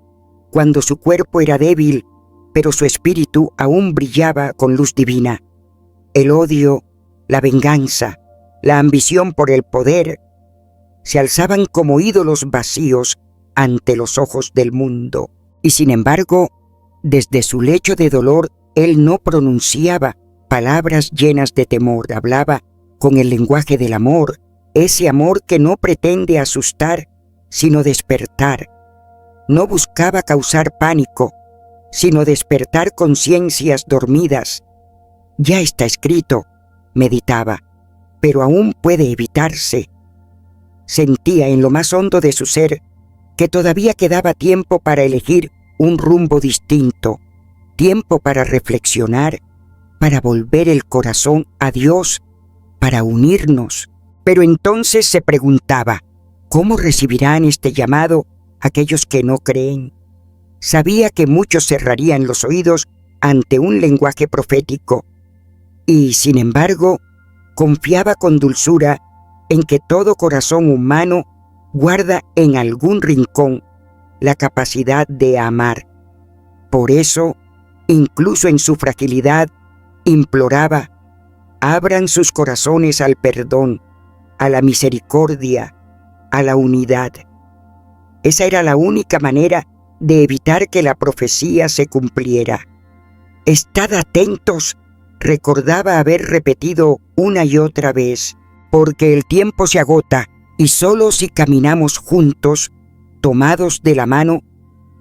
cuando su cuerpo era débil, pero su espíritu aún brillaba con luz divina. El odio, la venganza, la ambición por el poder, se alzaban como ídolos vacíos ante los ojos del mundo. Y sin embargo, desde su lecho de dolor, él no pronunciaba palabras llenas de temor, hablaba con el lenguaje del amor, ese amor que no pretende asustar, sino despertar. No buscaba causar pánico, sino despertar conciencias dormidas. Ya está escrito, meditaba, pero aún puede evitarse. Sentía en lo más hondo de su ser que todavía quedaba tiempo para elegir un rumbo distinto, tiempo para reflexionar, para volver el corazón a Dios, para unirnos. Pero entonces se preguntaba, ¿cómo recibirán este llamado aquellos que no creen? Sabía que muchos cerrarían los oídos ante un lenguaje profético, y sin embargo, confiaba con dulzura en que todo corazón humano guarda en algún rincón la capacidad de amar. Por eso, incluso en su fragilidad, imploraba, abran sus corazones al perdón, a la misericordia, a la unidad. Esa era la única manera de evitar que la profecía se cumpliera. Estad atentos, recordaba haber repetido una y otra vez, porque el tiempo se agota y solo si caminamos juntos, tomados de la mano,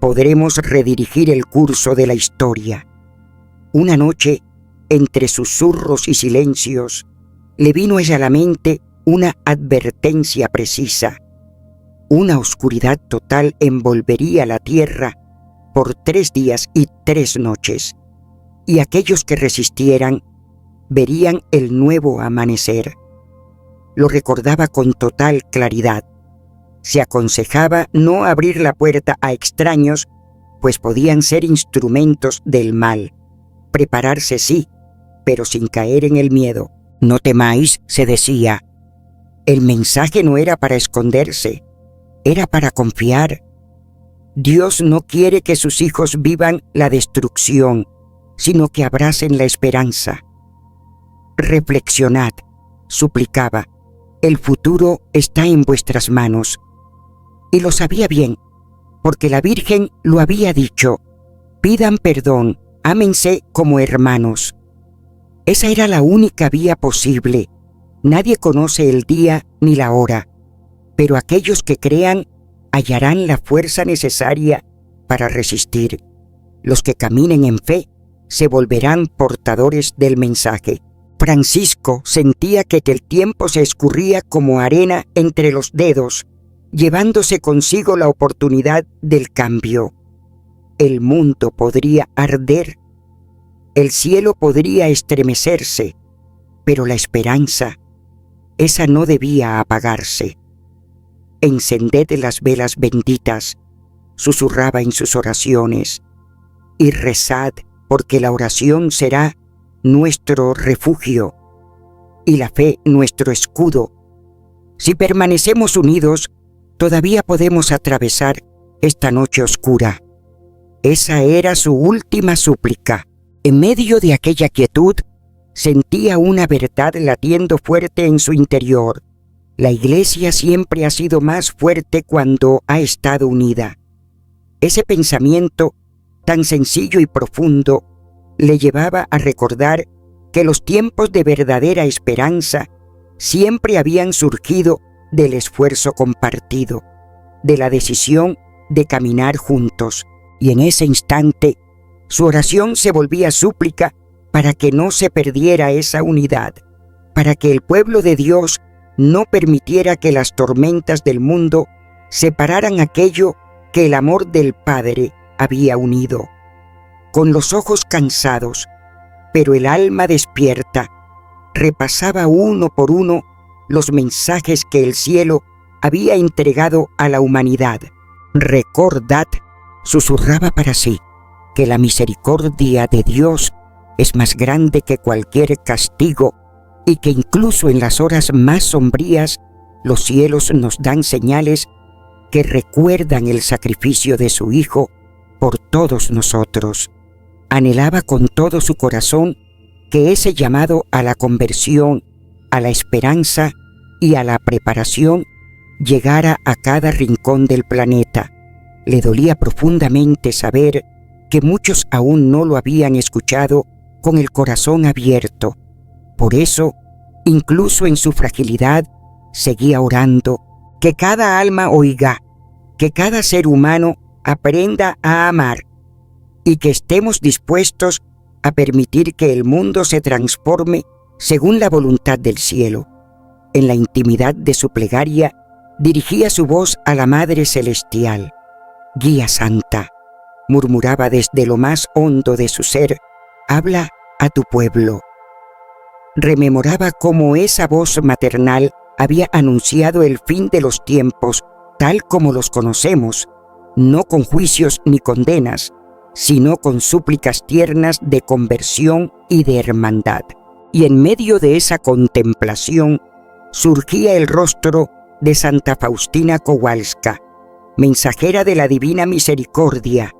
podremos redirigir el curso de la historia. Una noche, entre susurros y silencios, le vino a la mente una advertencia precisa. Una oscuridad total envolvería la tierra por 3 días y 3 noches, y aquellos que resistieran verían el nuevo amanecer. Lo recordaba con total claridad. Se aconsejaba no abrir la puerta a extraños pues podían ser instrumentos del mal. Prepararse sí, pero sin caer en el miedo. No temáis, se decía. El mensaje no era para esconderse, era para confiar. Dios no quiere que sus hijos vivan la destrucción, sino que abracen la esperanza. Reflexionad, suplicaba, el futuro está en vuestras manos. Y lo sabía bien, porque la Virgen lo había dicho: pidan perdón, ámense como hermanos. Esa era la única vía posible. Nadie conoce el día ni la hora, pero aquellos que crean hallarán la fuerza necesaria para resistir. Los que caminen en fe se volverán portadores del mensaje. Francisco sentía que el tiempo se escurría como arena entre los dedos, llevándose consigo la oportunidad del cambio. El mundo podría arder, el cielo podría estremecerse, pero la esperanza, esa no debía apagarse. Encended las velas benditas, susurraba en sus oraciones, y rezad, porque la oración será nuestro refugio y la fe nuestro escudo. Si permanecemos unidos, todavía podemos atravesar esta noche oscura. Esa era su última súplica. En medio de aquella quietud, sentía una verdad latiendo fuerte en su interior. La Iglesia siempre ha sido más fuerte cuando ha estado unida. Ese pensamiento, tan sencillo y profundo, le llevaba a recordar que los tiempos de verdadera esperanza siempre habían surgido del esfuerzo compartido, de la decisión de caminar juntos, y en ese instante su oración se volvía súplica para que no se perdiera esa unidad, para que el pueblo de Dios no permitiera que las tormentas del mundo separaran aquello que el amor del Padre había unido. Con los ojos cansados, pero el alma despierta, repasaba uno por uno los mensajes que el cielo había entregado a la humanidad. Recordad, susurraba para sí, que la misericordia de Dios es más grande que cualquier castigo y que incluso en las horas más sombrías los cielos nos dan señales que recuerdan el sacrificio de su Hijo por todos nosotros. Anhelaba con todo su corazón que ese llamado a la conversión, a la esperanza y a la preparación llegara a cada rincón del planeta. Le dolía profundamente saber que muchos aún no lo habían escuchado con el corazón abierto. Por eso, incluso en su fragilidad, seguía orando, que cada alma oiga, que cada ser humano aprenda a amar y que estemos dispuestos a permitir que el mundo se transforme según la voluntad del cielo. En la intimidad de su plegaria, dirigía su voz a la Madre Celestial. Guía Santa, murmuraba desde lo más hondo de su ser, habla a tu pueblo. Rememoraba cómo esa voz maternal había anunciado el fin de los tiempos tal como los conocemos, no con juicios ni condenas, sino con súplicas tiernas de conversión y de hermandad. Y en medio de esa contemplación surgía el rostro de Santa Faustina Kowalska, mensajera de la Divina Misericordia.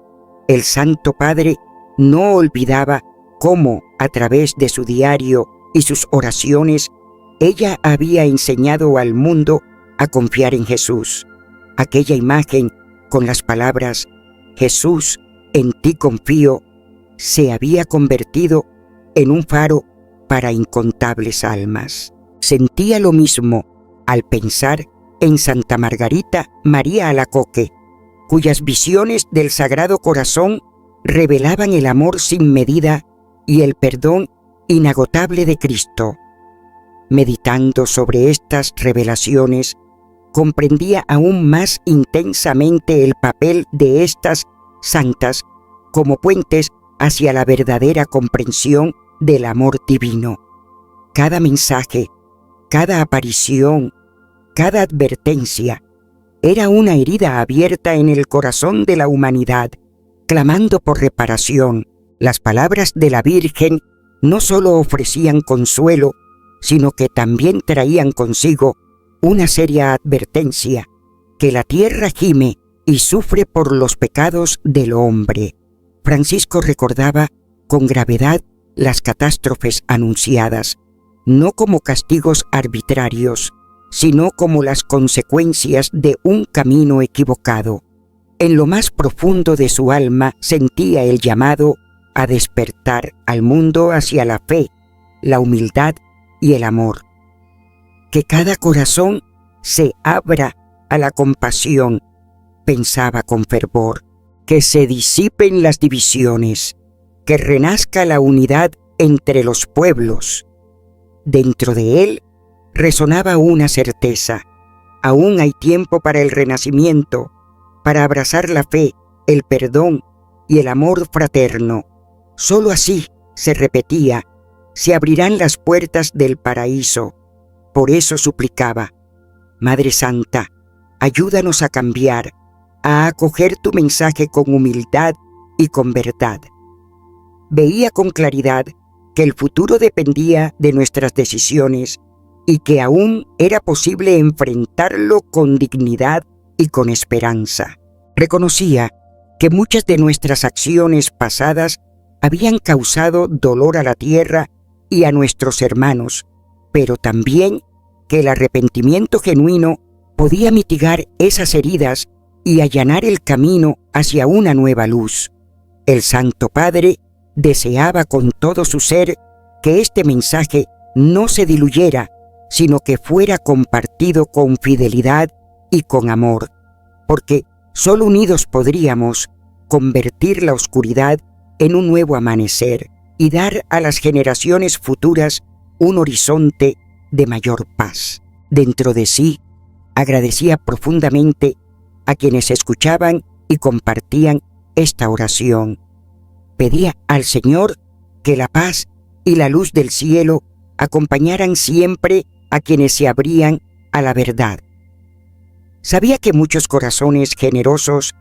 El Santo Padre no olvidaba cómo, a través de su diario y sus oraciones, ella había enseñado al mundo a confiar en Jesús. Aquella imagen con las palabras «Jesús, en ti confío», se había convertido en un faro para incontables almas. Sentía lo mismo al pensar en Santa Margarita María Alacoque, cuyas visiones del Sagrado Corazón revelaban el amor sin medida y el perdón inagotable de Cristo. Meditando sobre estas revelaciones, comprendía aún más intensamente el papel de estas santas como puentes hacia la verdadera comprensión del amor divino. Cada mensaje, cada aparición, cada advertencia era una herida abierta en el corazón de la humanidad clamando por reparación. Las palabras de la Virgen no solo ofrecían consuelo, sino que también traían consigo una seria advertencia, que la tierra gime y sufre por los pecados del hombre. Francisco recordaba con gravedad las catástrofes anunciadas, no como castigos arbitrarios, sino como las consecuencias de un camino equivocado. En lo más profundo de su alma sentía el llamado a despertar al mundo hacia la fe, la humildad y el amor. Que cada corazón se abra a la compasión, pensaba con fervor, que se disipen las divisiones, que renazca la unidad entre los pueblos. Dentro de él resonaba una certeza: aún hay tiempo para el renacimiento, para abrazar la fe, el perdón y el amor fraterno. Solo así, se repetía, se abrirán las puertas del paraíso. Por eso suplicaba: Madre Santa, ayúdanos a cambiar, a acoger tu mensaje con humildad y con verdad. Veía con claridad que el futuro dependía de nuestras decisiones y que aún era posible enfrentarlo con dignidad y con esperanza. Reconocía que muchas de nuestras acciones pasadas habían causado dolor a la tierra y a nuestros hermanos, pero también que el arrepentimiento genuino podía mitigar esas heridas y allanar el camino hacia una nueva luz. El Santo Padre deseaba con todo su ser que este mensaje no se diluyera, sino que fuera compartido con fidelidad y con amor, porque solo unidos podríamos convertir la oscuridad en un nuevo amanecer y dar a las generaciones futuras un horizonte de mayor paz. Dentro de sí, agradecía profundamente a quienes escuchaban y compartían esta oración. Pedía al Señor que la paz y la luz del cielo acompañaran siempre a quienes se abrían a la verdad. Sabía que muchos corazones generosos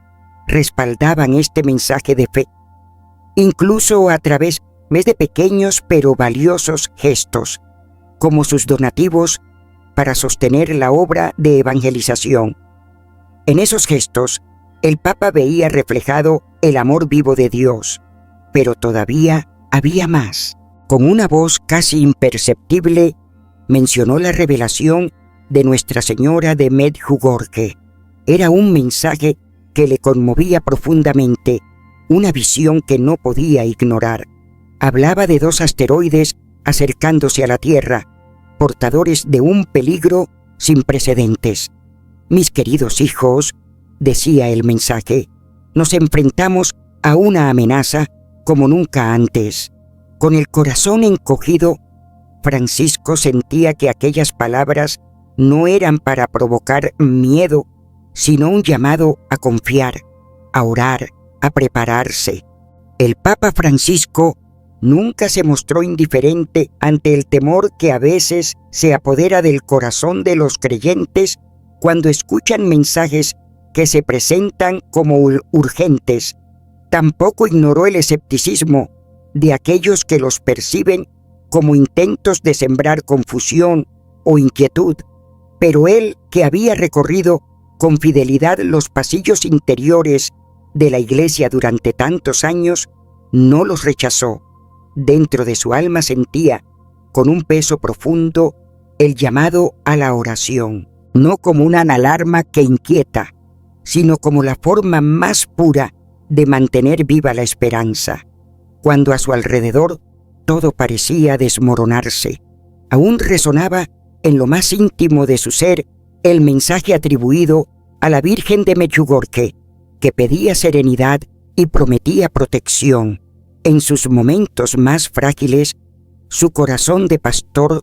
respaldaban este mensaje de fe, incluso a través de pequeños pero valiosos gestos, como sus donativos para sostener la obra de evangelización. En esos gestos, el Papa veía reflejado el amor vivo de Dios, pero todavía había más. Con una voz casi imperceptible, mencionó la revelación de Nuestra Señora de Medjugorje. Era un mensaje que le conmovía profundamente, una visión que no podía ignorar. Hablaba de 2 asteroides acercándose a la Tierra, portadores de un peligro sin precedentes. Mis queridos hijos, decía el mensaje, nos enfrentamos a una amenaza como nunca antes. Con el corazón encogido, Francisco sentía que aquellas palabras no eran para provocar miedo, sino un llamado a confiar, a orar, a prepararse. El Papa Francisco nunca se mostró indiferente ante el temor que a veces se apodera del corazón de los creyentes cuando escuchan mensajes que se presentan como urgentes. Tampoco ignoró el escepticismo de aquellos que los perciben como intentos de sembrar confusión o inquietud, pero él, que había recorrido con fidelidad los pasillos interiores de la Iglesia durante tantos años, no los rechazó. Dentro de su alma sentía, con un peso profundo, el llamado a la oración, no como una alarma que inquieta, sino como la forma más pura de mantener viva la esperanza. Cuando a su alrededor todo parecía desmoronarse, aún resonaba en lo más íntimo de su ser el mensaje atribuido a la Virgen de Medjugorje, que pedía serenidad y prometía protección. En sus momentos más frágiles, su corazón de pastor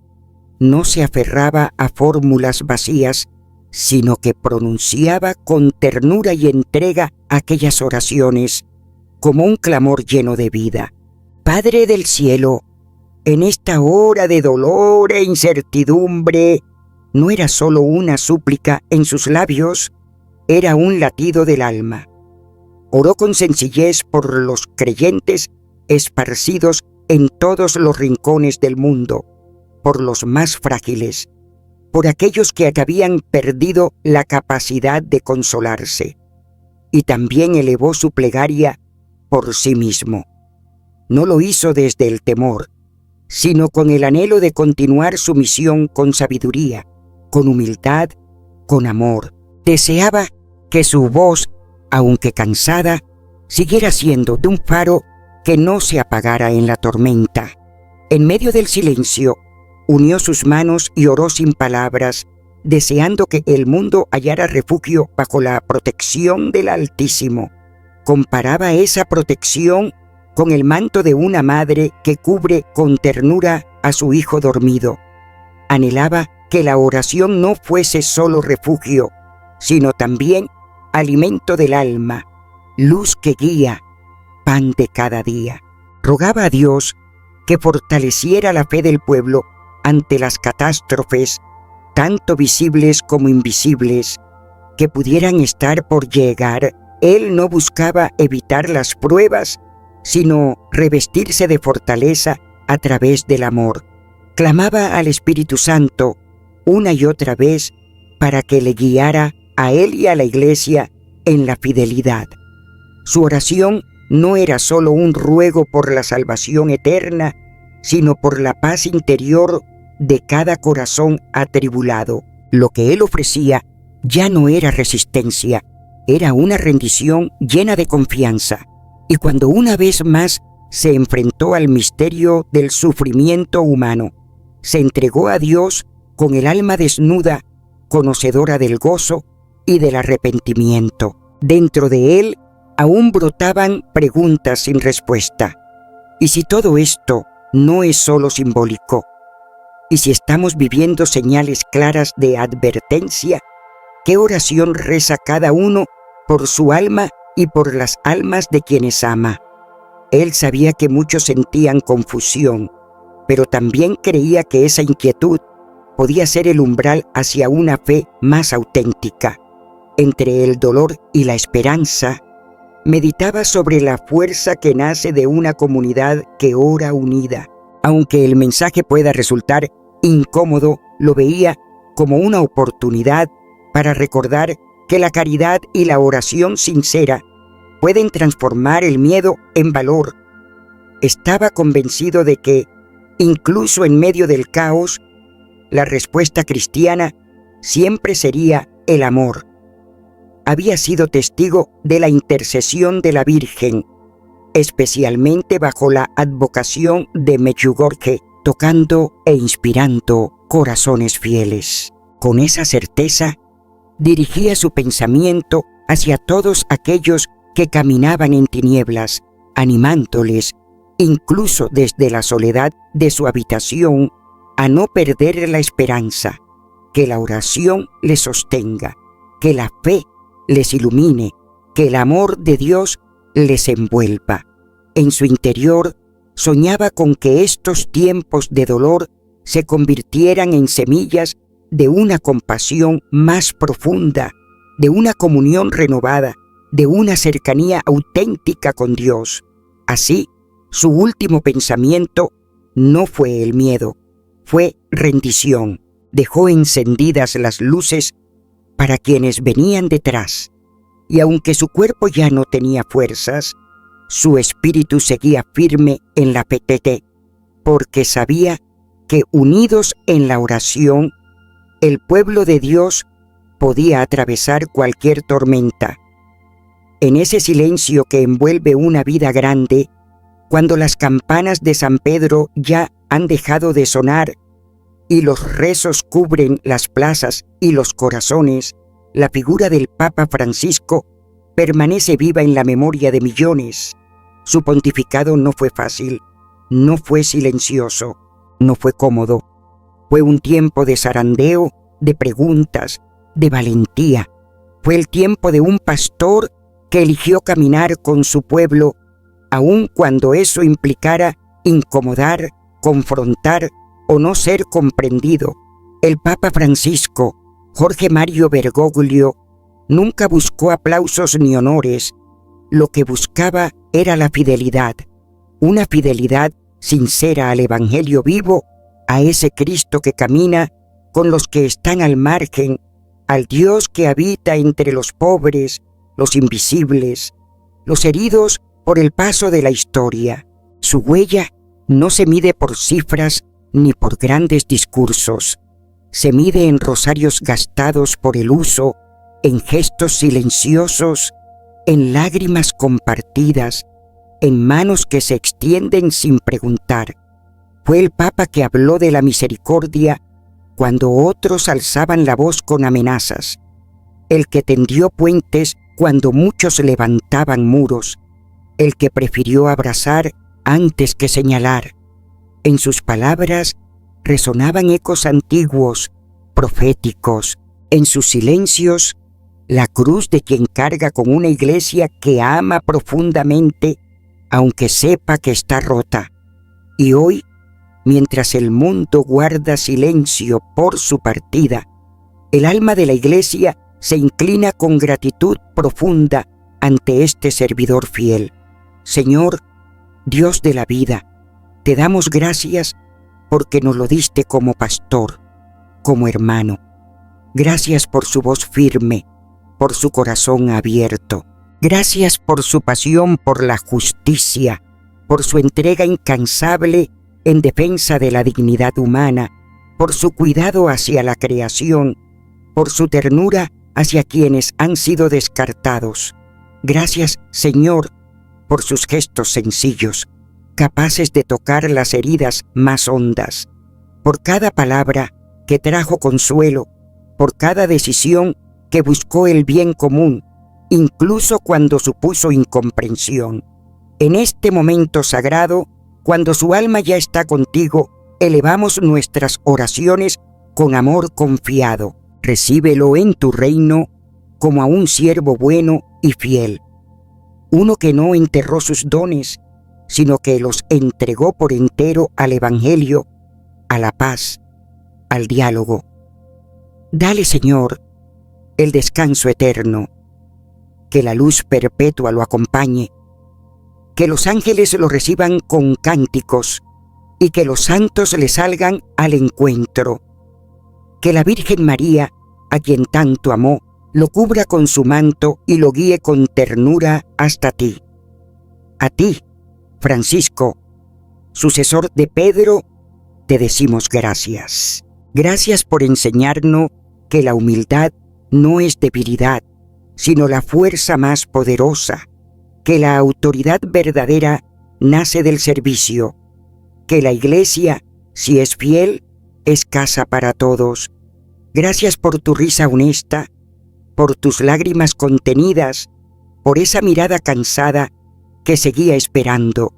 no se aferraba a fórmulas vacías, sino que pronunciaba con ternura y entrega aquellas oraciones como un clamor lleno de vida. Padre del cielo, en esta hora de dolor e incertidumbre, no era solo una súplica en sus labios, era un latido del alma. Oró con sencillez por los creyentes esparcidos en todos los rincones del mundo, por los más frágiles, por aquellos que habían perdido la capacidad de consolarse. Y también elevó su plegaria por sí mismo. No lo hizo desde el temor, sino con el anhelo de continuar su misión con sabiduría, con humildad, con amor. Deseaba que su voz, aunque cansada, siguiera siendo de un faro que no se apagara en la tormenta. En medio del silencio, unió sus manos y oró sin palabras, deseando que el mundo hallara refugio bajo la protección del Altísimo. Comparaba esa protección con el manto de una madre que cubre con ternura a su hijo dormido. Anhelaba que la oración no fuese solo refugio, sino también alimento del alma, luz que guía, pan de cada día. Rogaba a Dios que fortaleciera la fe del pueblo ante las catástrofes, tanto visibles como invisibles, que pudieran estar por llegar. Él no buscaba evitar las pruebas, sino revestirse de fortaleza a través del amor. Clamaba al Espíritu Santo una y otra vez para que le guiara a él y a la Iglesia en la fidelidad. Su oración no era solo un ruego por la salvación eterna, sino por la paz interior de cada corazón atribulado. Lo que él ofrecía ya no era resistencia, era una rendición llena de confianza. Y cuando una vez más se enfrentó al misterio del sufrimiento humano, se entregó a Dios con el alma desnuda, conocedora del gozo y del arrepentimiento. Dentro de él aún brotaban preguntas sin respuesta. ¿Y si todo esto no es solo simbólico? ¿Y si estamos viviendo señales claras de advertencia? ¿Qué oración reza cada uno por su alma y por las almas de quienes ama? Él sabía que muchos sentían confusión, pero también creía que esa inquietud podía ser el umbral hacia una fe más auténtica. Entre el dolor y la esperanza, meditaba sobre la fuerza que nace de una comunidad que ora unida. Aunque el mensaje pueda resultar incómodo, lo veía como una oportunidad para recordar que la caridad y la oración sincera pueden transformar el miedo en valor. Estaba convencido de que, incluso en medio del caos, la respuesta cristiana siempre sería el amor. Había sido testigo de la intercesión de la Virgen, especialmente bajo la advocación de Medjugorje, tocando e inspirando corazones fieles. Con esa certeza, dirigía su pensamiento hacia todos aquellos que caminaban en tinieblas, animándoles, incluso desde la soledad de su habitación, a no perder la esperanza, que la oración les sostenga, que la fe les ilumine, que el amor de Dios les envuelva. En su interior soñaba con que estos tiempos de dolor se convirtieran en semillas de una compasión más profunda, de una comunión renovada, de una cercanía auténtica con Dios. Así, su último pensamiento no fue el miedo, fue rendición. Dejó encendidas las luces para quienes venían detrás, y aunque su cuerpo ya no tenía fuerzas, su espíritu seguía firme en la fe, porque sabía que unidos en la oración, el pueblo de Dios podía atravesar cualquier tormenta. En ese silencio que envuelve una vida grande, cuando las campanas de San Pedro ya han dejado de sonar y los rezos cubren las plazas y los corazones, la figura del Papa Francisco permanece viva en la memoria de millones. Su pontificado no fue fácil, no fue silencioso, no fue cómodo. Fue un tiempo de zarandeo, de preguntas, de valentía. Fue el tiempo de un pastor que eligió caminar con su pueblo, aun cuando eso implicara incomodar, confrontar o no ser comprendido. El Papa Francisco, Jorge Mario Bergoglio, nunca buscó aplausos ni honores. lo que buscaba era la fidelidad, una fidelidad sincera al Evangelio vivo, a ese Cristo que camina con los que están al margen, al Dios que habita entre los pobres, los invisibles, los heridos por el paso de la historia. Su huella no se mide por cifras ni por grandes discursos. Se mide en rosarios gastados por el uso, en gestos silenciosos, en lágrimas compartidas, en manos que se extienden sin preguntar. Fue el Papa que habló de la misericordia cuando otros alzaban la voz con amenazas, el que tendió puentes cuando muchos levantaban muros, el que prefirió abrazar antes que señalar. En sus palabras resonaban ecos antiguos, proféticos. En sus silencios, la cruz de quien carga con una iglesia que ama profundamente, aunque sepa que está rota. Y hoy, mientras el mundo guarda silencio por su partida, el alma de la iglesia se inclina con gratitud profunda ante este servidor fiel. Señor, Dios de la vida, te damos gracias porque nos lo diste como pastor, como hermano. Gracias por su voz firme, por su corazón abierto. Gracias por su pasión por la justicia, por su entrega incansable en defensa de la dignidad humana, por su cuidado hacia la creación, por su ternura hacia quienes han sido descartados. Gracias, Señor, por sus gestos sencillos, capaces de tocar las heridas más hondas, por cada palabra que trajo consuelo, por cada decisión que buscó el bien común, incluso cuando supuso incomprensión. En este momento sagrado, cuando su alma ya está contigo, elevamos nuestras oraciones con amor confiado. Recíbelo en tu reino como a un siervo bueno y fiel, uno que no enterró sus dones, sino que los entregó por entero al Evangelio, a la paz, al diálogo. Dale, Señor, el descanso eterno, que la luz perpetua lo acompañe, que los ángeles lo reciban con cánticos y que los santos le salgan al encuentro, que la Virgen María, a quien tanto amó, lo cubra con su manto y lo guíe con ternura hasta ti. A ti, Francisco, sucesor de Pedro, te decimos gracias. Gracias por enseñarnos que la humildad no es debilidad, sino la fuerza más poderosa, que la autoridad verdadera nace del servicio, que la Iglesia, si es fiel, es casa para todos. Gracias por tu risa honesta, por tus lágrimas contenidas, por esa mirada cansada que seguía esperando,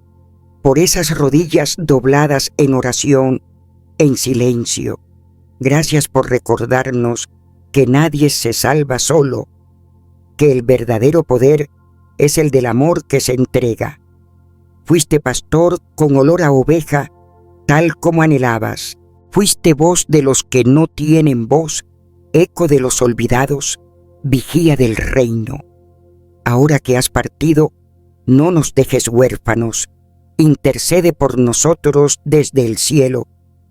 por esas rodillas dobladas en oración, en silencio. Gracias por recordarnos que nadie se salva solo, que el verdadero poder es el del amor que se entrega. Fuiste pastor con olor a oveja, tal como anhelabas. Fuiste voz de los que no tienen voz, eco de los olvidados, vigía del reino. Ahora que has partido, no nos dejes huérfanos. Intercede por nosotros desde el cielo.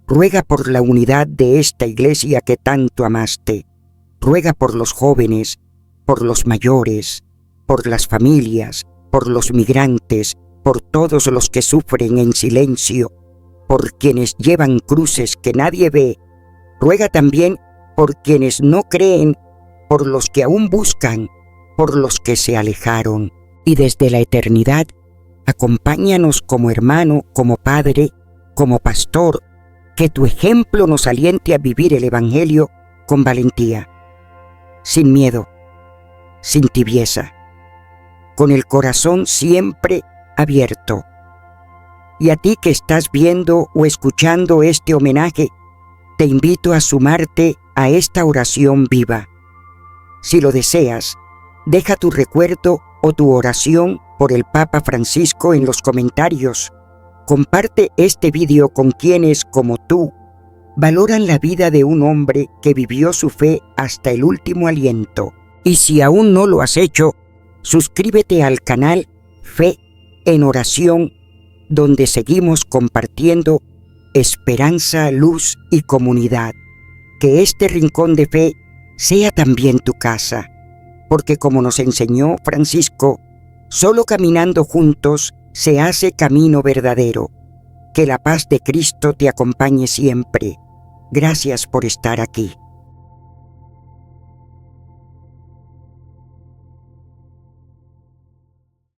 Ruega por la unidad de esta iglesia que tanto amaste. Ruega por los jóvenes, por los mayores, por las familias, por los migrantes, por todos los que sufren en silencio, por quienes llevan cruces que nadie ve. Ruega también por quienes no creen, por los que aún buscan, por los que se alejaron. Y desde la eternidad, acompáñanos como hermano, como padre, como pastor, que tu ejemplo nos aliente a vivir el Evangelio con valentía, sin miedo, sin tibieza, con el corazón siempre abierto. Y a ti que estás viendo o escuchando este homenaje, te invito a sumarte a esta oración viva. Si lo deseas, deja tu recuerdo o tu oración por el Papa Francisco en los comentarios. Comparte este video con quienes, como tú, valoran la vida de un hombre que vivió su fe hasta el último aliento. Y si aún no lo has hecho, suscríbete al canal Fe en Oración, donde seguimos compartiendo esperanza, luz y comunidad. Que este rincón de fe sea también tu casa, porque como nos enseñó Francisco, solo caminando juntos se hace camino verdadero. Que la paz de Cristo te acompañe siempre. Gracias por estar aquí.